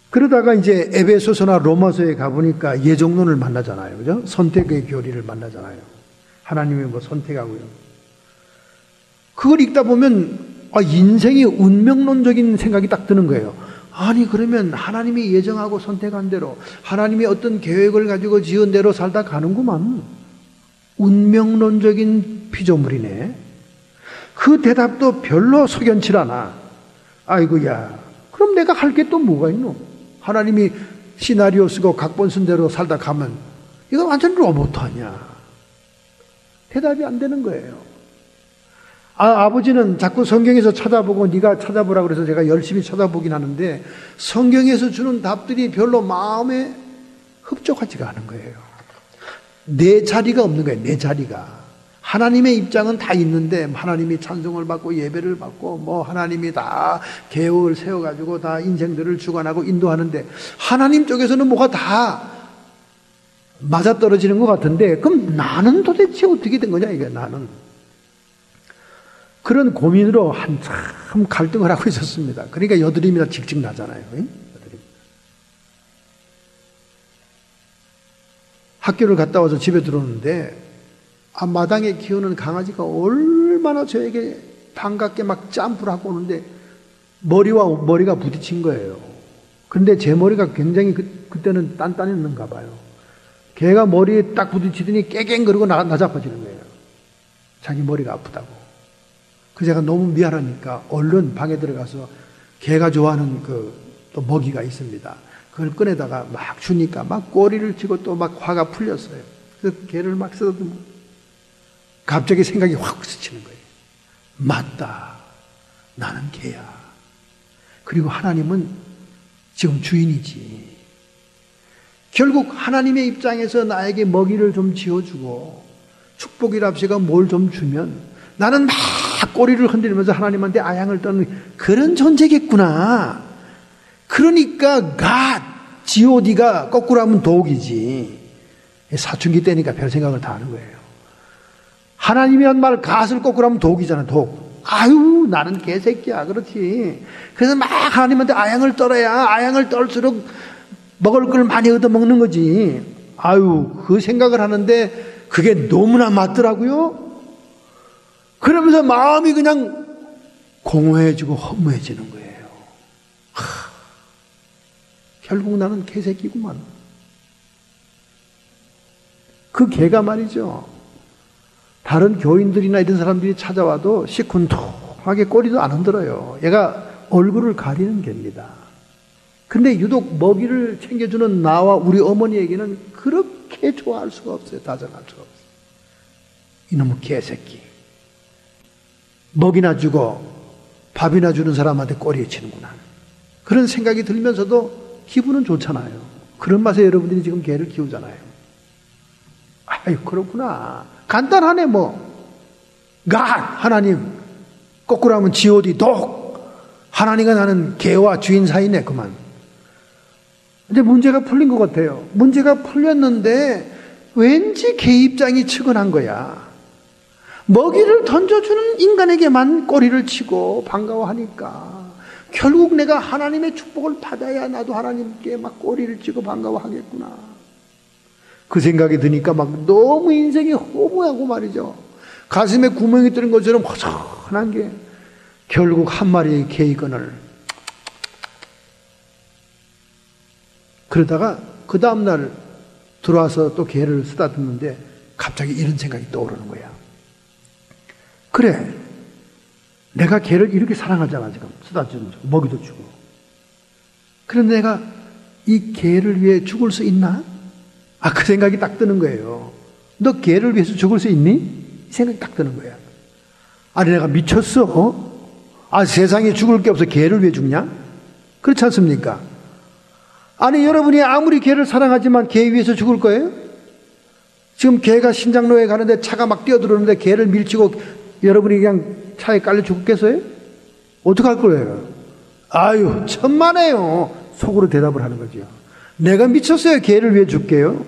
그러다가 이제 에베소서나 로마서에 가보니까 예정론을 만나잖아요. 그죠? 선택의 교리를 만나잖아요. 하나님이 선택하고요. 그걸 읽다 보면 인생이 운명론적인 생각이 딱 드는 거예요. 아니 그러면 하나님이 예정하고 선택한 대로 하나님이 어떤 계획을 가지고 지은 대로 살다 가는구만. 운명론적인 피조물이네. 그 대답도 별로 석연치 않아. 아이고야, 그럼 내가 할 게 또 뭐가 있노? 하나님이 시나리오 쓰고 각본 쓴 대로 살다 가면 이거 완전 로봇 아니야. 대답이 안 되는 거예요. 아버지는 자꾸 성경에서 찾아보고 네가 찾아보라 그래서 제가 열심히 찾아보긴 하는데 성경에서 주는 답들이 별로 마음에 흡족하지가 않은 거예요. 내 자리가 없는 거예요. 내 자리가. 하나님의 입장은 다 있는데 하나님이 찬송을 받고 예배를 받고 하나님이 다 계획을 세워가지고 다 인생들을 주관하고 인도하는데 하나님 쪽에서는 뭐가 다 맞아떨어지는 것 같은데 그럼 나는 도대체 어떻게 된 거냐 이게 나는. 그런 고민으로 한참 갈등을 하고 있었습니다. 그러니까 여드름이 다 직직 나잖아요. 여드름. 학교를 갔다 와서 집에 들어오는데 마당에 키우는 강아지가 얼마나 저에게 반갑게 막 점프를 하고 오는데 머리와 머리가 부딪힌 거예요. 그런데 제 머리가 굉장히 그때는 단단했는가 봐요. 걔가 머리에 딱 부딪히더니 깨갱거리고 나자빠지는 거예요. 자기 머리가 아프다고. 그래서 제가 너무 미안하니까 얼른 방에 들어가서 개가 좋아하는 또 먹이가 있습니다. 그걸 꺼내다가 막 주니까 막 꼬리를 치고 또 막 화가 풀렸어요. 그 개를 막 쓰다듬고 갑자기 생각이 확 스치는 거예요. 맞다. 나는 개야. 그리고 하나님은 지금 주인이지. 결국 하나님의 입장에서 나에게 먹이를 좀 지어주고 축복이랍시가 뭘 좀 주면 나는 막 꼬리를 흔들면서 하나님한테 아양을 떠는 그런 존재겠구나. 그러니까 God가 거꾸로 하면 독이지. 사춘기 때니까 별 생각을 다 하는 거예요. 하나님이 한 말 God을 거꾸로 하면 독이잖아. 독. 아유 나는 개새끼야. 그렇지. 그래서 막 하나님한테 아양을 떨어야 아양을 떨수록 먹을 걸 많이 얻어먹는 거지. 아유 그 생각을 하는데 그게 너무나 맞더라고요. 그러면서 마음이 그냥 공허해지고 허무해지는 거예요. 결국 나는 개새끼구만. 그 개가 말이죠. 다른 교인들이나 이런 사람들이 찾아와도 시큰둥하게 꼬리도 안 흔들어요. 얘가 얼굴을 가리는 개입니다. 근데 유독 먹이를 챙겨주는 나와 우리 어머니에게는 그렇게 좋아할 수가 없어요. 다정할 수가 없어요. 이놈의 개새끼. 먹이나 주고 밥이나 주는 사람한테 꼬리에 치는구나. 그런 생각이 들면서도 기분은 좋잖아요. 그런 맛에 여러분들이 지금 개를 키우잖아요. 아유 그렇구나. 간단하네 뭐. 하나님 거꾸로 하면 G.O.D. 독. 하나님과 나는 개와 주인 사이네 그만. 이제 문제가 풀린 것 같아요. 문제가 풀렸는데 왠지 개 입장이 측은한 거야. 먹이를 던져주는 인간에게만 꼬리를 치고 반가워하니까 결국 내가 하나님의 축복을 받아야 나도 하나님께 막 꼬리를 치고 반가워하겠구나. 그 생각이 드니까 막 너무 인생이 허무하고 말이죠. 가슴에 구멍이 뚫린 것처럼 허전한 게 결국 한 마리의 개이건을 그러다가 그 다음날 들어와서 또 개를 쓰다듬는데 갑자기 이런 생각이 떠오르는 거야. 그래, 내가 개를 이렇게 사랑하잖아. 지금 쓰다듬으면서 먹이도 주고. 그런데 내가 이 개를 위해 죽을 수 있나? 그 생각이 딱 드는 거예요. 너 개를 위해서 죽을 수 있니? 이 생각이 딱 드는 거야. 아니 내가 미쳤어? 세상에 죽을 게 없어 개를 왜 죽냐? 그렇지 않습니까? 아니 여러분이 아무리 개를 사랑하지만 개 위해서 죽을 거예요? 지금 개가 신장로에 가는데 차가 막 뛰어들어오는데 개를 밀치고 여러분이 그냥 차에 깔려 죽겠어요? 어떡할 거예요? 아유 천만에요. 속으로 대답을 하는 거죠. 내가 미쳤어요. 개를 위해 죽게요?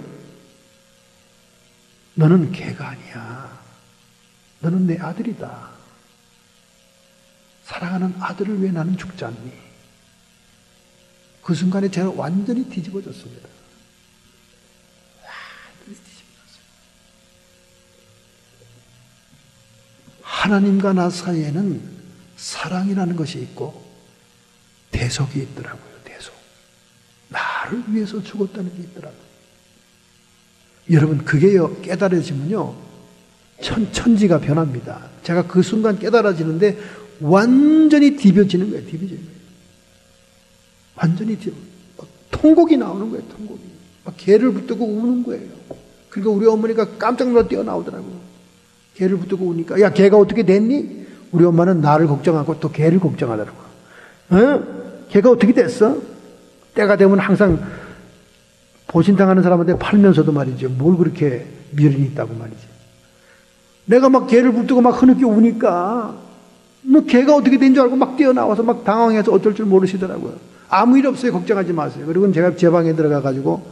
너는 개가 아니야. 너는 내 아들이다. 사랑하는 아들을 위해 나는 죽지 않니? 그 순간에 제가 완전히 뒤집어졌습니다. 완전히 뒤집어졌어요. 하나님과 나 사이에는 사랑이라는 것이 있고 대속이 있더라고요. 대속. 나를 위해서 죽었다는 게 있더라고요. 여러분 그게요 깨달아지면요 천지가 변합니다. 제가 그 순간 깨달아지는데 완전히 뒤집어지는 거예요. 뒤집어지는 거예요. 완전히 통곡이 나오는 거예요. 통곡이. 막 개를 붙들고 우는 거예요. 그러니까 우리 어머니가 깜짝 놀라 뛰어나오더라고요. 개를 붙들고 우니까 야 개가 어떻게 됐니? 우리 엄마는 나를 걱정하고 또 개를 걱정하더라고요. 개가 어떻게 됐어? 때가 되면 항상 보신당하는 사람한테 팔면서도 말이죠. 뭘 그렇게 미련이 있다고 말이지. 내가 막 개를 붙들고 막 흐느껴 우니까 뭐 개가 어떻게 된 줄 알고 막 뛰어나와서 막 당황해서 어쩔 줄 모르시더라고요. 아무 일 없어요. 걱정하지 마세요. 그리고 제가 제 방에 들어가가지고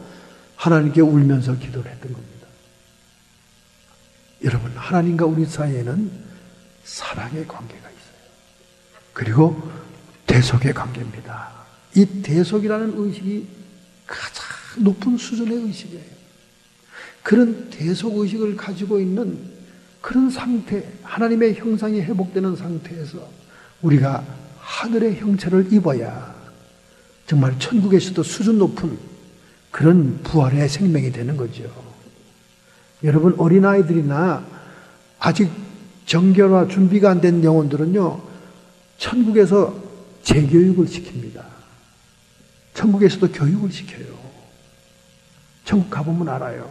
하나님께 울면서 기도를 했던 겁니다. 여러분 하나님과 우리 사이에는 사랑의 관계가 있어요. 그리고 대속의 관계입니다. 이 대속이라는 의식이 가장 높은 수준의 의식이에요. 그런 대속의식을 가지고 있는 그런 상태, 하나님의 형상이 회복되는 상태에서 우리가 하늘의 형체를 입어야 정말 천국에서도 수준 높은 그런 부활의 생명이 되는 거죠. 여러분 어린아이들이나 아직 정결화 준비가 안 된 영혼들은요 천국에서 재교육을 시킵니다. 천국에서도 교육을 시켜요. 천국 가보면 알아요.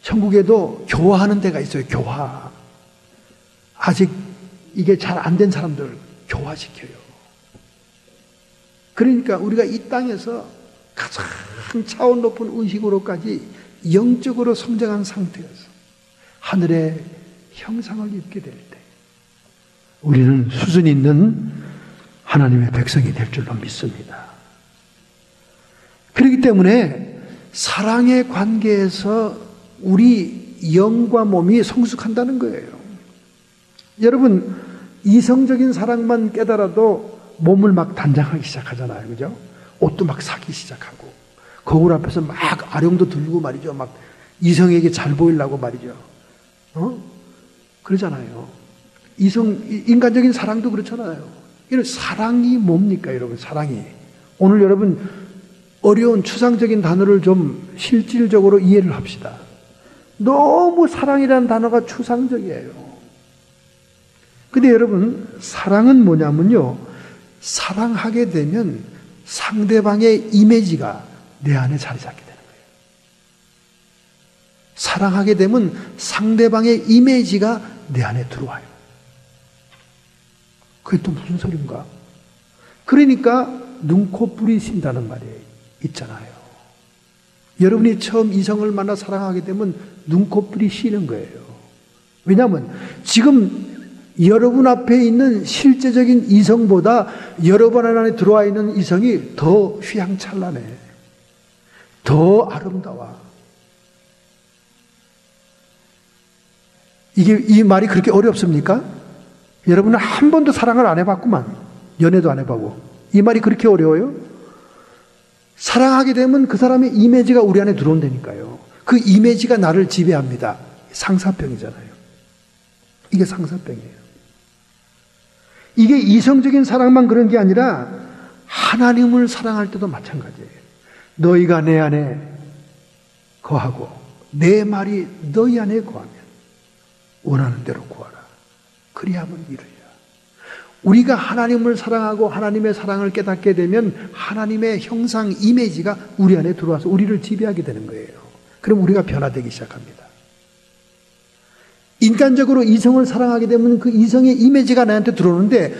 천국에도 교화하는 데가 있어요. 교화. 아직 이게 잘 안 된 사람들 교화시켜요. 그러니까 우리가 이 땅에서 가장 차원 높은 의식으로까지 영적으로 성장한 상태에서 하늘의 형상을 입게 될 때 우리는 수준 있는 하나님의 백성이 될 줄로 믿습니다. 그렇기 때문에 사랑의 관계에서 우리 영과 몸이 성숙한다는 거예요. 여러분, 이성적인 사랑만 깨달아도 몸을 막 단장하기 시작하잖아요. 그죠? 옷도 막 사기 시작하고 거울 앞에서 막 아령도 들고 말이죠. 막 이성에게 잘 보이려고 말이죠. 그러잖아요. 인간적인 사랑도 그렇잖아요. 이런 사랑이 뭡니까, 여러분? 사랑이. 오늘 여러분 어려운 추상적인 단어를 좀 실질적으로 이해를 합시다. 너무 사랑이라는 단어가 추상적이에요. 근데 여러분, 사랑은 뭐냐면요, 사랑하게 되면 상대방의 이미지가 내 안에 자리 잡게 되는 거예요. 사랑하게 되면 상대방의 이미지가 내 안에 들어와요. 그게 또 무슨 소린가? 그러니까 눈코뿔이 쉰다는 말이 있잖아요. 여러분이 처음 이성을 만나 사랑하게 되면 눈코뿔이 쉬는 거예요. 왜냐하면 지금 여러분 앞에 있는 실제적인 이성보다 여러분 안에 들어와 있는 이성이 더 휘황찬란해. 더 아름다워. 이 말이 그렇게 어렵습니까? 여러분은 한 번도 사랑을 안 해봤구만. 연애도 안 해보고. 이 말이 그렇게 어려워요? 사랑하게 되면 그 사람의 이미지가 우리 안에 들어온다니까요. 그 이미지가 나를 지배합니다. 상사병이잖아요. 이게 상사병이에요. 이게 이성적인 사랑만 그런 게 아니라 하나님을 사랑할 때도 마찬가지예요. 너희가 내 안에 거하고 내 말이 너희 안에 거하면 원하는 대로 구하라. 그리하면 이루리라. 우리가 하나님을 사랑하고 하나님의 사랑을 깨닫게 되면 하나님의 형상 이미지가 우리 안에 들어와서 우리를 지배하게 되는 거예요. 그럼 우리가 변화되기 시작합니다. 인간적으로 이성을 사랑하게 되면 그 이성의 이미지가 나한테 들어오는데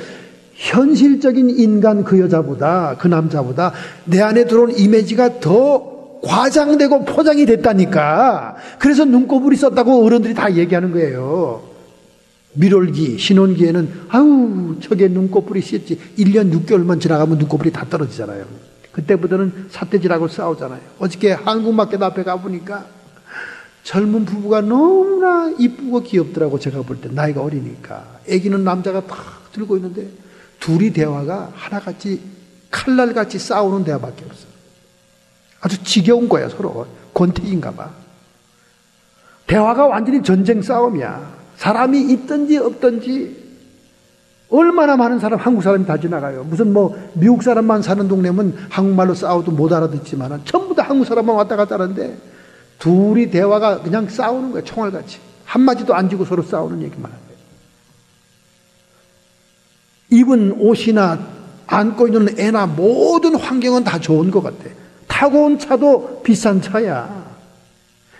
현실적인 인간 그 여자보다 그 남자보다 내 안에 들어온 이미지가 더 과장되고 포장이 됐다니까. 그래서 눈곱울이 썼다고 어른들이 다 얘기하는 거예요. 밀월기, 신혼기에는 아우 저게 눈곱울이 씻지 1년 6개월만 지나가면 눈곱울이 다 떨어지잖아요. 그때부터는 삿대질하고 싸우잖아요. 어저께 한국마켓 앞에 가보니까 젊은 부부가 너무나 이쁘고 귀엽더라고. 제가 볼 때 나이가 어리니까. 애기는 남자가 탁 들고 있는데 둘이 대화가 하나같이 칼날같이 싸우는 대화밖에 없어. 아주 지겨운 거야. 서로 권태기인가 봐. 대화가 완전히 전쟁 싸움이야. 사람이 있든지 없든지 얼마나 많은 사람, 한국 사람이 다 지나가요. 무슨 미국 사람만 사는 동네면 한국말로 싸워도 못 알아듣지만 전부 다 한국 사람만 왔다 갔다 하는데 둘이 대화가 그냥 싸우는 거예요. 총알같이. 한마디도 안 지고 서로 싸우는 얘기만 하는 거예요. 입은 옷이나 안고 있는 애나 모든 환경은 다 좋은 것 같아. 타고 온 차도 비싼 차야.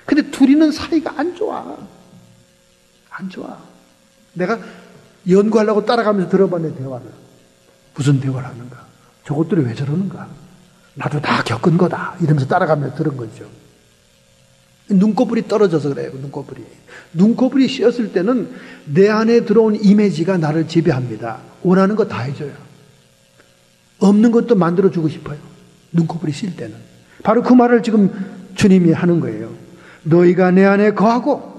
근데 둘이는 사이가 안 좋아. 안 좋아. 내가 연구하려고 따라가면서 들어봤네, 대화를. 무슨 대화를 하는가? 저것들이 왜 저러는가? 나도 다 겪은 거다. 이러면서 따라가면서 들은 거죠. 눈꺼풀이 떨어져서 그래요. 눈꺼풀이 씌었을 때는 내 안에 들어온 이미지가 나를 지배합니다. 원하는 거 다 해줘요. 없는 것도 만들어주고 싶어요. 눈꺼풀이 씌일 때는. 바로 그 말을 지금 주님이 하는 거예요. 너희가 내 안에 거하고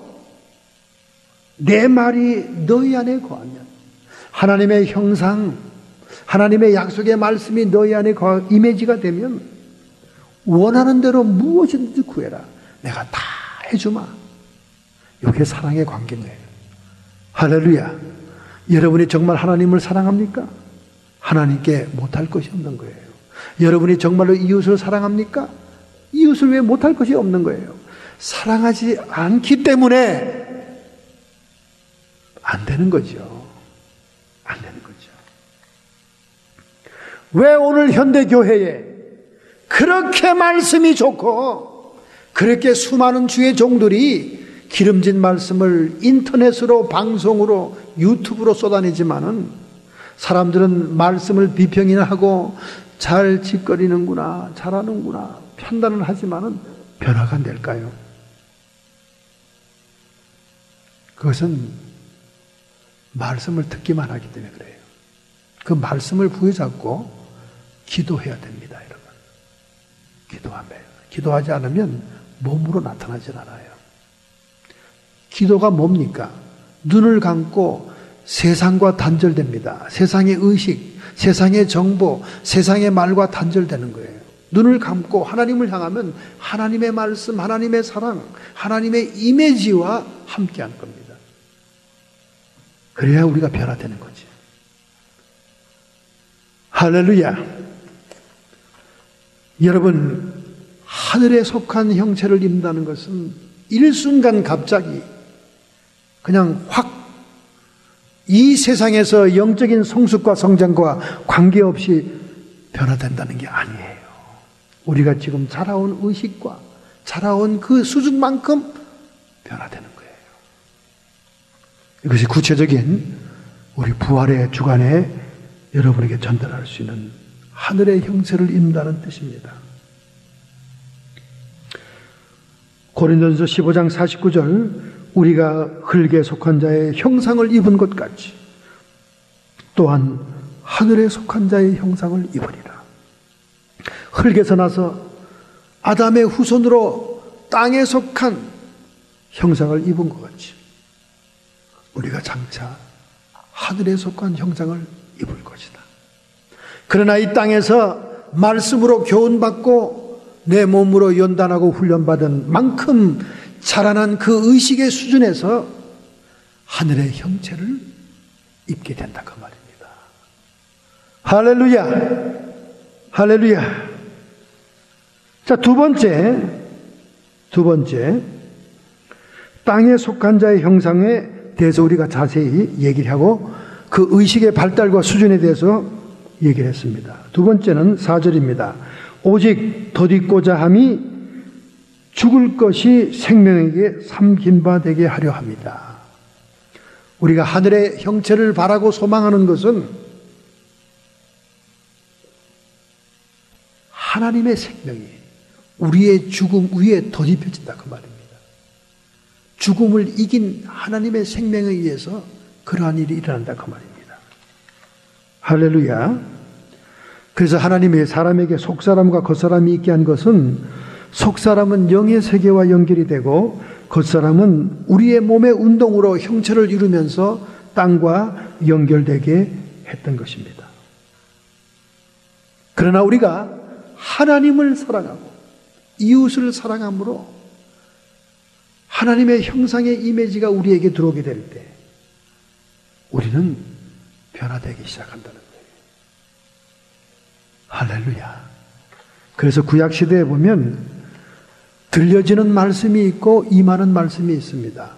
내 말이 너희 안에 거하면 하나님의 형상, 하나님의 약속의 말씀이 너희 안에 이미지가 되면 원하는 대로 무엇이든지 구해라. 내가 다 해주마. 이게 사랑의 관계네요. 할렐루야. 여러분이 정말 하나님을 사랑합니까? 하나님께 못할 것이 없는 거예요. 여러분이 정말로 이웃을 사랑합니까? 이웃을 왜 못할 것이 없는 거예요. 사랑하지 않기 때문에 안 되는 거죠. 안 되는 거죠. 왜 오늘 현대교회에 그렇게 말씀이 좋고 그렇게 수많은 주의 종들이 기름진 말씀을 인터넷으로 방송으로 유튜브로 쏟아내지만은 사람들은 말씀을 비평이나 하고 잘 짓거리는구나, 잘하는구나 판단을 하지만은 변화가 안 될까요? 그것은 말씀을 듣기만 하기 때문에 그래요. 그 말씀을 부여잡고 기도해야 됩니다, 여러분. 기도하면. 기도하지 않으면 몸으로 나타나질 않아요. 기도가 뭡니까? 눈을 감고 세상과 단절됩니다. 세상의 의식, 세상의 정보, 세상의 말과 단절되는 거예요. 눈을 감고 하나님을 향하면 하나님의 말씀, 하나님의 사랑, 하나님의 이미지와 함께하는 겁니다. 그래야 우리가 변화되는 거지. 할렐루야. 여러분, 하늘에 속한 형체를 입는다는 것은 일순간 갑자기 그냥 확 이 세상에서 영적인 성숙과 성장과 관계없이 변화된다는 게 아니에요. 우리가 지금 자라온 의식과 자라온 그 수준만큼 변화되는 거예요. 이것이 구체적인 우리 부활의 주간에 여러분에게 전달할 수 있는 하늘의 형체를 입는다는 뜻입니다. 고린도전서 15장 49절 우리가 흙에 속한 자의 형상을 입은 것 같이 또한 하늘에 속한 자의 형상을 입으리라. 흙에서 나서 아담의 후손으로 땅에 속한 형상을 입은 것 같이 우리가 장차 하늘에 속한 형상을 입을 것이다. 그러나 이 땅에서 말씀으로 교훈받고 내 몸으로 연단하고 훈련받은 만큼 자라난 그 의식의 수준에서 하늘의 형체를 입게 된다 그 말입니다. 할렐루야. 할렐루야. 자, 두 번째 땅에 속한 자의 형상에 대해서 우리가 자세히 얘기를 하고 그 의식의 발달과 수준에 대해서 얘기를 했습니다. 두 번째는 4절입니다. 오직 덧입고자 함이 죽을 것이 생명에게 삼킨 바 되게 하려 합니다. 우리가 하늘의 형체를 바라고 소망하는 것은 하나님의 생명이 우리의 죽음 위에 덧입혀진다 그 말입니다. 죽음을 이긴 하나님의 생명에 의해서 그러한 일이 일어난다 그 말입니다. 할렐루야. 그래서 하나님이 사람에게 속사람과 겉사람이 있게 한 것은 속사람은 영의 세계와 연결이 되고 겉사람은 우리의 몸의 운동으로 형체를 이루면서 땅과 연결되게 했던 것입니다. 그러나 우리가 하나님을 사랑하고 이웃을 사랑함으로 하나님의 형상의 이미지가 우리에게 들어오게 될 때 우리는 변화되기 시작한다는 거예요. 할렐루야. 그래서 구약시대에 보면 들려지는 말씀이 있고 임하는 말씀이 있습니다.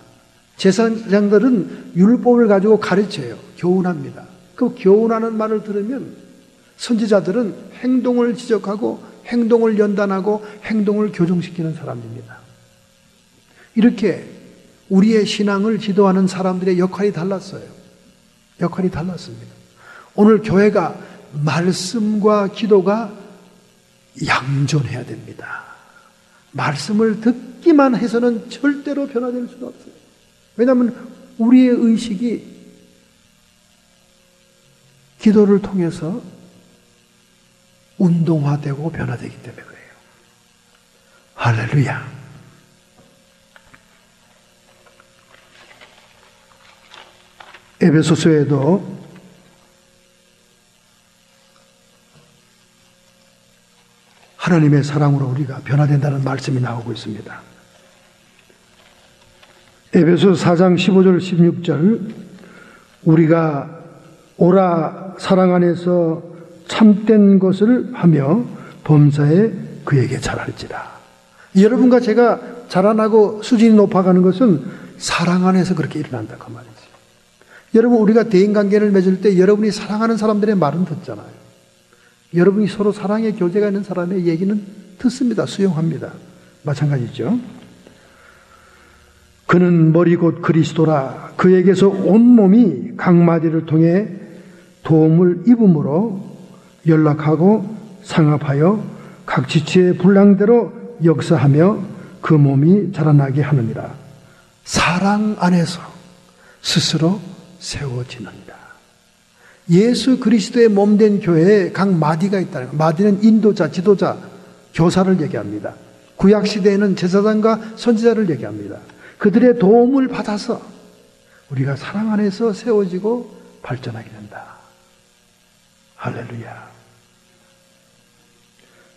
제사장들은 율법을 가지고 가르쳐요. 교훈합니다. 그 교훈하는 말을 들으면 선지자들은 행동을 지적하고 행동을 연단하고 행동을 교정시키는 사람입니다. 이렇게 우리의 신앙을 지도하는 사람들의 역할이 달랐어요. 역할이 달랐습니다. 오늘 교회가 말씀과 기도가 양존해야 됩니다. 말씀을 듣기만 해서는 절대로 변화될 수가 없어요. 왜냐하면 우리의 의식이 기도를 통해서 운동화되고 변화되기 때문에 그래요. 할렐루야. 에베소서에도 하나님의 사랑으로 우리가 변화된다는 말씀이 나오고 있습니다. 에베소서 4장 15절 16절 우리가 오라 사랑 안에서 참된 것을 하며 범사에 그에게 잘할지라. 여러분과 제가 자라나고 수준이 높아가는 것은 사랑 안에서 그렇게 일어난다 그 말이죠. 여러분 우리가 대인관계를 맺을 때 여러분이 사랑하는 사람들의 말은 듣잖아요. 여러분이 서로 사랑의 교제가 있는 사람의 얘기는 듣습니다. 수용합니다. 마찬가지죠. 그는 머리 곧 그리스도라. 그에게서 온몸이 각 마디를 통해 도움을 입음으로 연락하고 상합하여 각 지체의 분량대로 역사하며 그 몸이 자라나게 하느니라. 사랑 안에서 스스로 세워지느니라. 예수 그리스도의 몸된 교회에 각 마디가 있다는 거예요. 마디는 인도자, 지도자, 교사를 얘기합니다. 구약시대에는 제사장과 선지자를 얘기합니다. 그들의 도움을 받아서 우리가 사랑 안에서 세워지고 발전하게 된다. 할렐루야.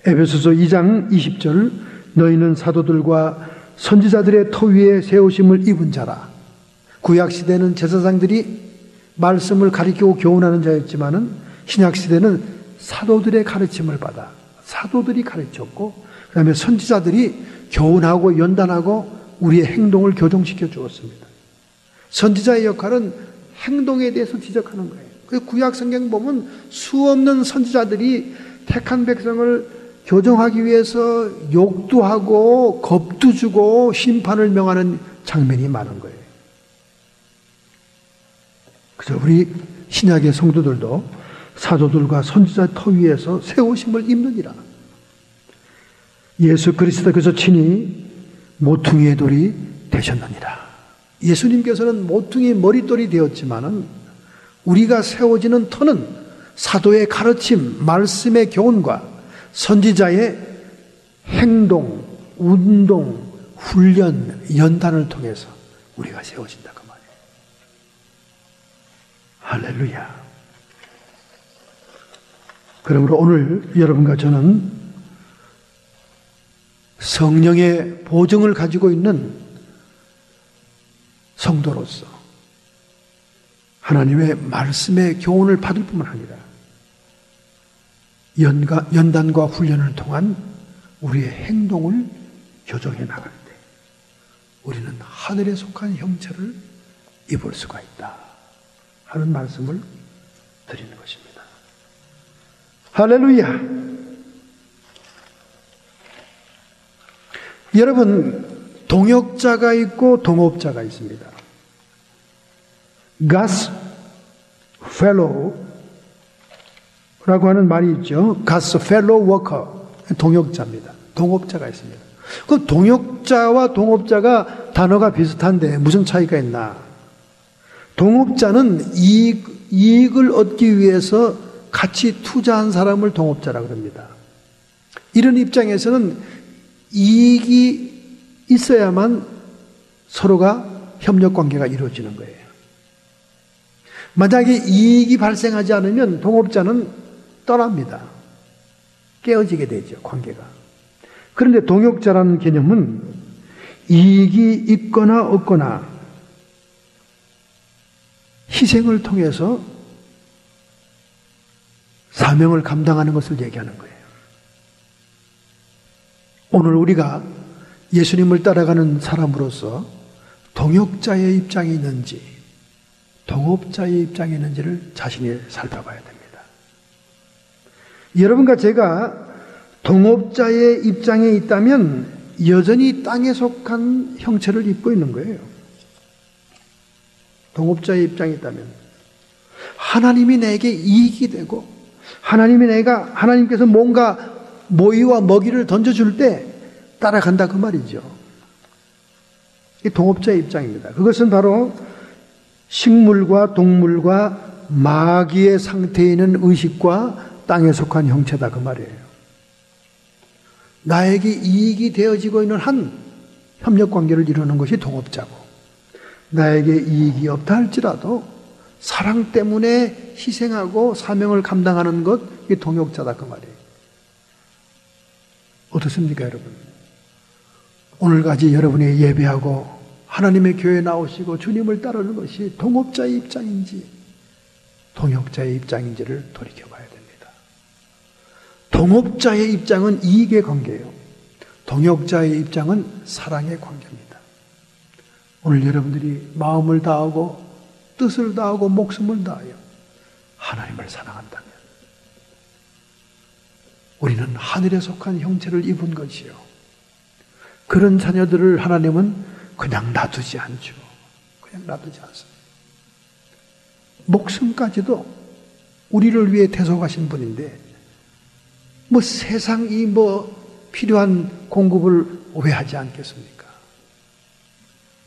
에베소서 2장 20절, 너희는 사도들과 선지자들의 터 위에 세우심을 입은 자라. 구약시대는 제사장들이 말씀을 가리키고 교훈하는 자였지만은 신약시대는 사도들의 가르침을 받아 사도들이 가르쳤고, 그 다음에 선지자들이 교훈하고 연단하고 우리의 행동을 교정시켜 주었습니다. 선지자의 역할은 행동에 대해서 지적하는 거예요. 그 구약 성경 보면 수없는 선지자들이 택한 백성을 교정하기 위해서 욕도 하고 겁도 주고 심판을 명하는 장면이 많은 거예요. 그래서 우리 신약의 성도들도 사도들과 선지자 터 위에서 세우심을 입느니라. 예수 그리스도께서 친히 모퉁이의 돌이 되셨느니라. 예수님께서는 모퉁이 머릿돌이 되었지만은 우리가 세워지는 터는 사도의 가르침, 말씀의 교훈과 선지자의 행동, 운동, 훈련, 연단을 통해서 우리가 세워진다 그 말이에요. 할렐루야. 그러므로 오늘 여러분과 저는 성령의 보증을 가지고 있는 성도로서 하나님의 말씀의 교훈을 받을 뿐만 아니라 연단과 훈련을 통한 우리의 행동을 교정해 나갈 때 우리는 하늘에 속한 형체를 입을 수가 있다 하는 말씀을 드리는 것입니다. 할렐루야. 여러분, 동역자가 있고 동업자가 있습니다. God's fellow라고 하는 말이 있죠. God's fellow worker, 동역자입니다. 동업자가 있습니다. 그 동역자와 동업자가 단어가 비슷한데 무슨 차이가 있나? 동업자는 이익을 얻기 위해서 같이 투자한 사람을 동업자라고 합니다. 이런 입장에서는 이익이 있어야만 서로가 협력관계가 이루어지는 거예요. 만약에 이익이 발생하지 않으면 동업자는 떠납니다. 깨어지게 되죠, 관계가. 그런데 동역자라는 개념은 이익이 있거나 없거나 희생을 통해서 사명을 감당하는 것을 얘기하는 거예요. 오늘 우리가 예수님을 따라가는 사람으로서 동역자의 입장이 있는지 동업자의 입장이 있는지를 자신이 살펴봐야 됩니다. 여러분과 제가 동업자의 입장에 있다면 여전히 땅에 속한 형체를 입고 있는 거예요. 동업자의 입장에 있다면 하나님이 내게 이익이 되고 하나님께서 뭔가 모이와 먹이를 던져줄 때 따라간다 그 말이죠. 이 동업자의 입장입니다. 그것은 바로 식물과 동물과 마귀의 상태에 있는 의식과 땅에 속한 형체다 그 말이에요. 나에게 이익이 되어지고 있는 한 협력관계를 이루는 것이 동업자고, 나에게 이익이 없다 할지라도 사랑 때문에 희생하고 사명을 감당하는 것, 이게 동역자다 그 말이에요. 어떻습니까 여러분? 오늘까지 여러분이 예배하고 하나님의 교회에 나오시고 주님을 따르는 것이 동업자의 입장인지 동역자의 입장인지를 돌이켜봐야 됩니다. 동업자의 입장은 이익의 관계예요. 동역자의 입장은 사랑의 관계입니다. 오늘 여러분들이 마음을 다하고 뜻을 다하고 목숨을 다하여 하나님을 사랑한다면 우리는 하늘에 속한 형체를 입은 것이요. 그런 자녀들을 하나님은 그냥 놔두지 않죠. 그냥 놔두지 않습니다. 목숨까지도 우리를 위해 대속하신 분인데 세상이 필요한 공급을 왜 하지 않겠습니까?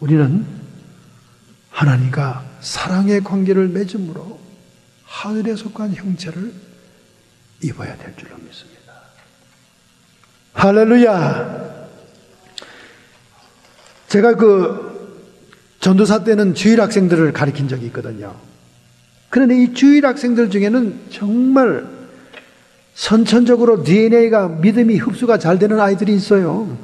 우리는 하나님과 사랑의 관계를 맺음으로 하늘에 속한 형체를 입어야 될 줄로 믿습니다. 할렐루야! 제가 전도사 때는 주일 학생들을 가르친 적이 있거든요. 그런데 이 주일 학생들 중에는 정말 선천적으로 DNA가 믿음이 흡수가 잘 되는 아이들이 있어요.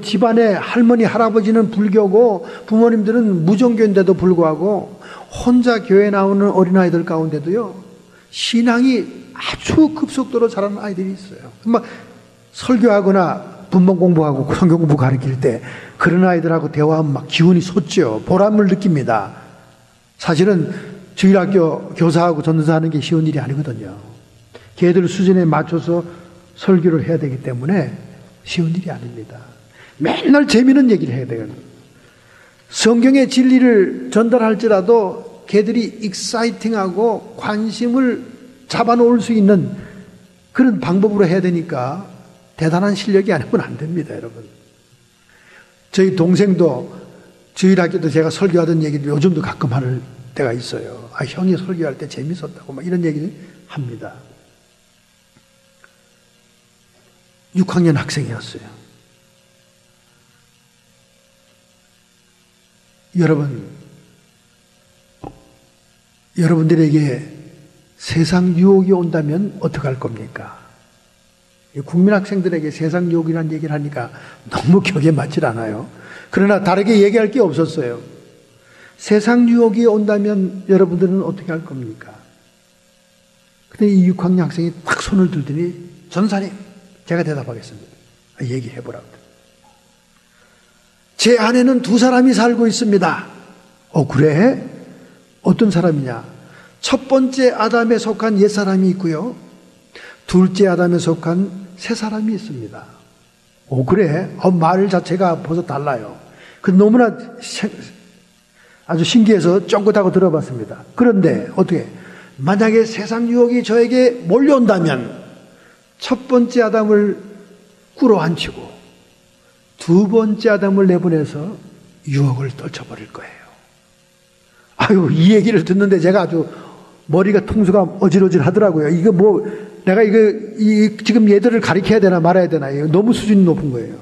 집안에 할머니, 할아버지는 불교고 부모님들은 무종교인데도 불구하고 혼자 교회 나오는 어린아이들 가운데도요, 신앙이 아주 급속도로 자라는 아이들이 있어요. 설교하거나 분번 공부하고 성경 공부 가르칠 때 그런 아이들하고 대화하면 기운이 솟죠. 보람을 느낍니다. 사실은 주일학교 교사하고 전도사 하는 게 쉬운 일이 아니거든요. 걔들 수준에 맞춰서 설교를 해야 되기 때문에 쉬운 일이 아닙니다. 맨날 재미있는 얘기를 해야 돼요. 성경의 진리를 전달할지라도 걔들이 익사이팅하고 관심을 잡아놓을 수 있는 그런 방법으로 해야 되니까 대단한 실력이 아니면 안 됩니다, 여러분. 저희 동생도 주일학교도 제가 설교하던 얘기를 요즘도 가끔 하는 때가 있어요. 형이 설교할 때 재밌었다고 이런 얘기를 합니다. 6학년 학생이었어요. 여러분들에게 세상 유혹이 온다면 어떻게 할 겁니까? 국민학생들에게 세상 유혹이라는 얘기를 하니까 너무 격에 맞질 않아요. 그러나 다르게 얘기할 게 없었어요. 세상 유혹이 온다면 여러분들은 어떻게 할 겁니까? 근데 이 6학년 학생이 딱 손을 들더니, 전사님, 제가 대답하겠습니다. 얘기해보라고. 제 안에는 2사람이 살고 있습니다. 그래? 어떤 사람이냐? 첫 번째 아담에 속한 옛사람이 있고요, 둘째 아담에 속한 새사람이 있습니다. 그래? 말 자체가 벌써 달라요. 너무나 아주 신기해서 쫑긋하고 들어봤습니다. 그런데 어떻게? 만약에 세상 유혹이 저에게 몰려온다면 첫 번째 아담을 꿇어앉히고 두 번째 아담을 내보내서 유혹을 떨쳐버릴 거예요. 이 얘기를 듣는데 제가 아주 머리가 통수가 어질어질 하더라고요. 내가 지금 얘들을 가르쳐야 되나 말아야 되나, 너무 수준이 높은 거예요.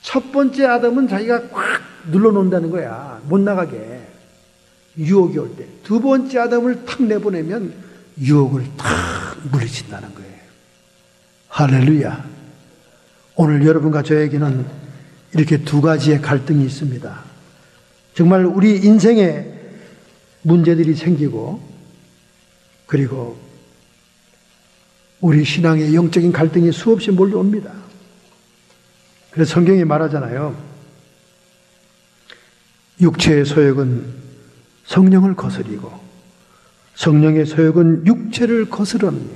첫 번째 아담은 자기가 확 눌러놓는다는 거야. 못 나가게. 유혹이 올 때. 두 번째 아담을 탁 내보내면 유혹을 탁 물리친다는 거예요. 할렐루야. 오늘 여러분과 저에게는 이렇게 2가지의 갈등이 있습니다. 정말 우리 인생에 문제들이 생기고, 그리고 우리 신앙의 영적인 갈등이 수없이 몰려옵니다. 그래서 성경이 말하잖아요. 육체의 소욕은 성령을 거스리고 성령의 소욕은 육체를 거스르니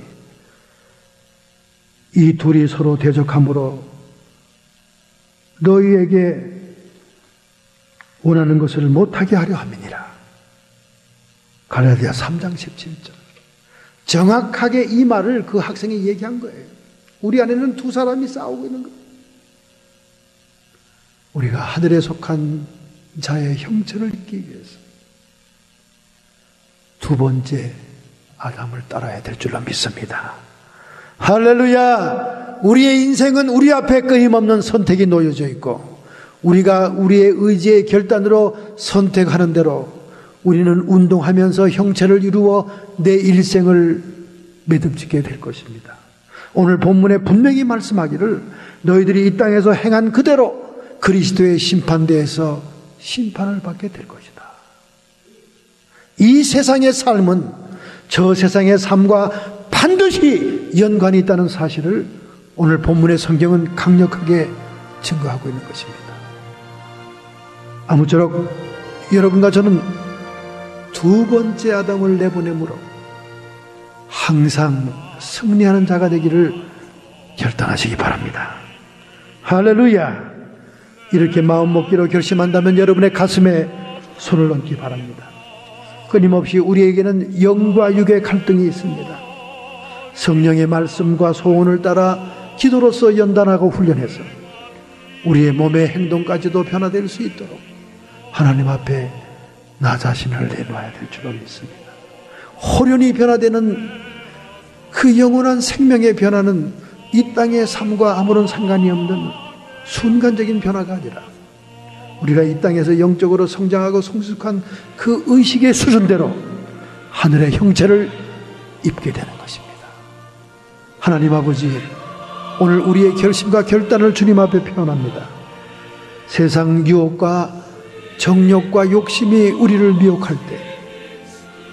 이 둘이 서로 대적함으로 너희에게 원하는 것을 못하게 하려 함이니라. 갈라디아 3장 17절. 정확하게 이 말을 그 학생이 얘기한 거예요. 우리 안에는 2사람이 싸우고 있는 거예요. 우리가 하늘에 속한 자의 형체를 입기 위해서 두 번째 아담을 따라야 될 줄로 믿습니다. 할렐루야! 우리의 인생은 우리 앞에 끊임없는 선택이 놓여져 있고, 우리가 우리의 의지의 결단으로 선택하는 대로 우리는 운동하면서 형체를 이루어 내 일생을 매듭짓게 될 것입니다. 오늘 본문에 분명히 말씀하기를 너희들이 이 땅에서 행한 그대로 그리스도의 심판대에서 심판을 받게 될 것이다. 이 세상의 삶은 저 세상의 삶과 반드시 연관이 있다는 사실을 오늘 본문의 성경은 강력하게 증거하고 있는 것입니다. 아무쪼록 여러분과 저는 두 번째 아담을 내보내므로 항상 승리하는 자가 되기를 결단하시기 바랍니다. 할렐루야! 이렇게 마음 먹기로 결심한다면 여러분의 가슴에 손을 얹기 바랍니다. 끊임없이 우리에게는 영과 육의 갈등이 있습니다. 성령의 말씀과 소원을 따라 기도로서 연단하고 훈련해서 우리의 몸의 행동까지도 변화될 수 있도록 하나님 앞에 나 자신을 내놓아야 될 줄로 믿습니다. 호련히 변화되는 그 영원한 생명의 변화는 이 땅의 삶과 아무런 상관이 없는 순간적인 변화가 아니라 우리가 이 땅에서 영적으로 성장하고 성숙한 그 의식의 수준대로 하늘의 형체를 입게 되는 것입니다. 하나님 아버지, 오늘 우리의 결심과 결단을 주님 앞에 표현합니다. 세상 유혹과 정욕과 욕심이 우리를 미혹할 때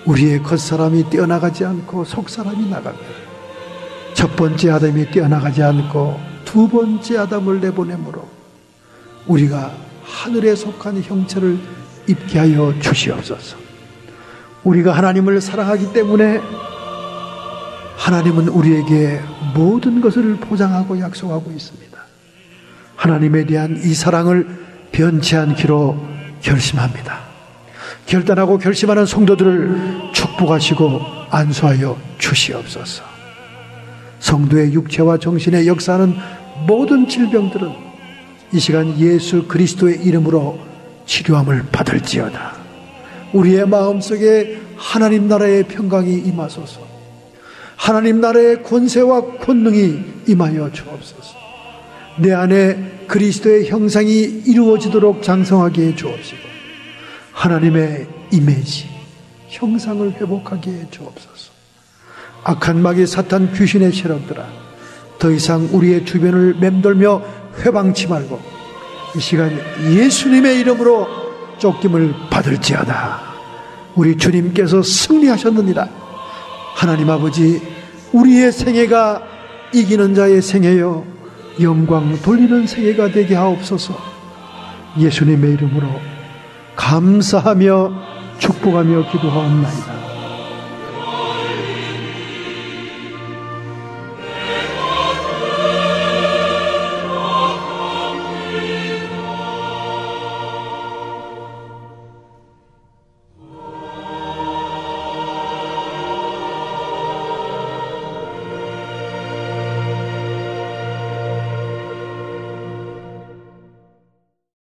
우리의 겉사람이 뛰어나가지 않고 속사람이 나갑니다. 첫 번째 아담이 뛰어나가지 않고 두 번째 아담을 내보내므로 우리가 하늘에 속한 형체를 입게 하여 주시옵소서. 우리가 하나님을 사랑하기 때문에 하나님은 우리에게 모든 것을 보장하고 약속하고 있습니다. 하나님에 대한 이 사랑을 변치 않기로 결심합니다. 결단하고 결심하는 성도들을 축복하시고 안수하여 주시옵소서. 성도의 육체와 정신에 역사하는 모든 질병들은 이 시간 예수 그리스도의 이름으로 치료함을 받을지어다. 우리의 마음속에 하나님 나라의 평강이 임하소서. 하나님 나라의 권세와 권능이 임하여 주옵소서. 내 안에 그리스도의 형상이 이루어지도록 장성하게 해 주옵시고 하나님의 이미지, 형상을 회복하게 해 주옵소서. 악한 마귀 사탄 귀신의 세력들아, 더 이상 우리의 주변을 맴돌며 회방치 말고 이 시간 예수님의 이름으로 쫓김을 받을지어다. 우리 주님께서 승리하셨느니라. 하나님 아버지, 우리의 생애가 이기는 자의 생애요 영광 돌리는 생애가 되게 하옵소서. 예수님의 이름으로 감사하며 축복하며 기도하옵나이다.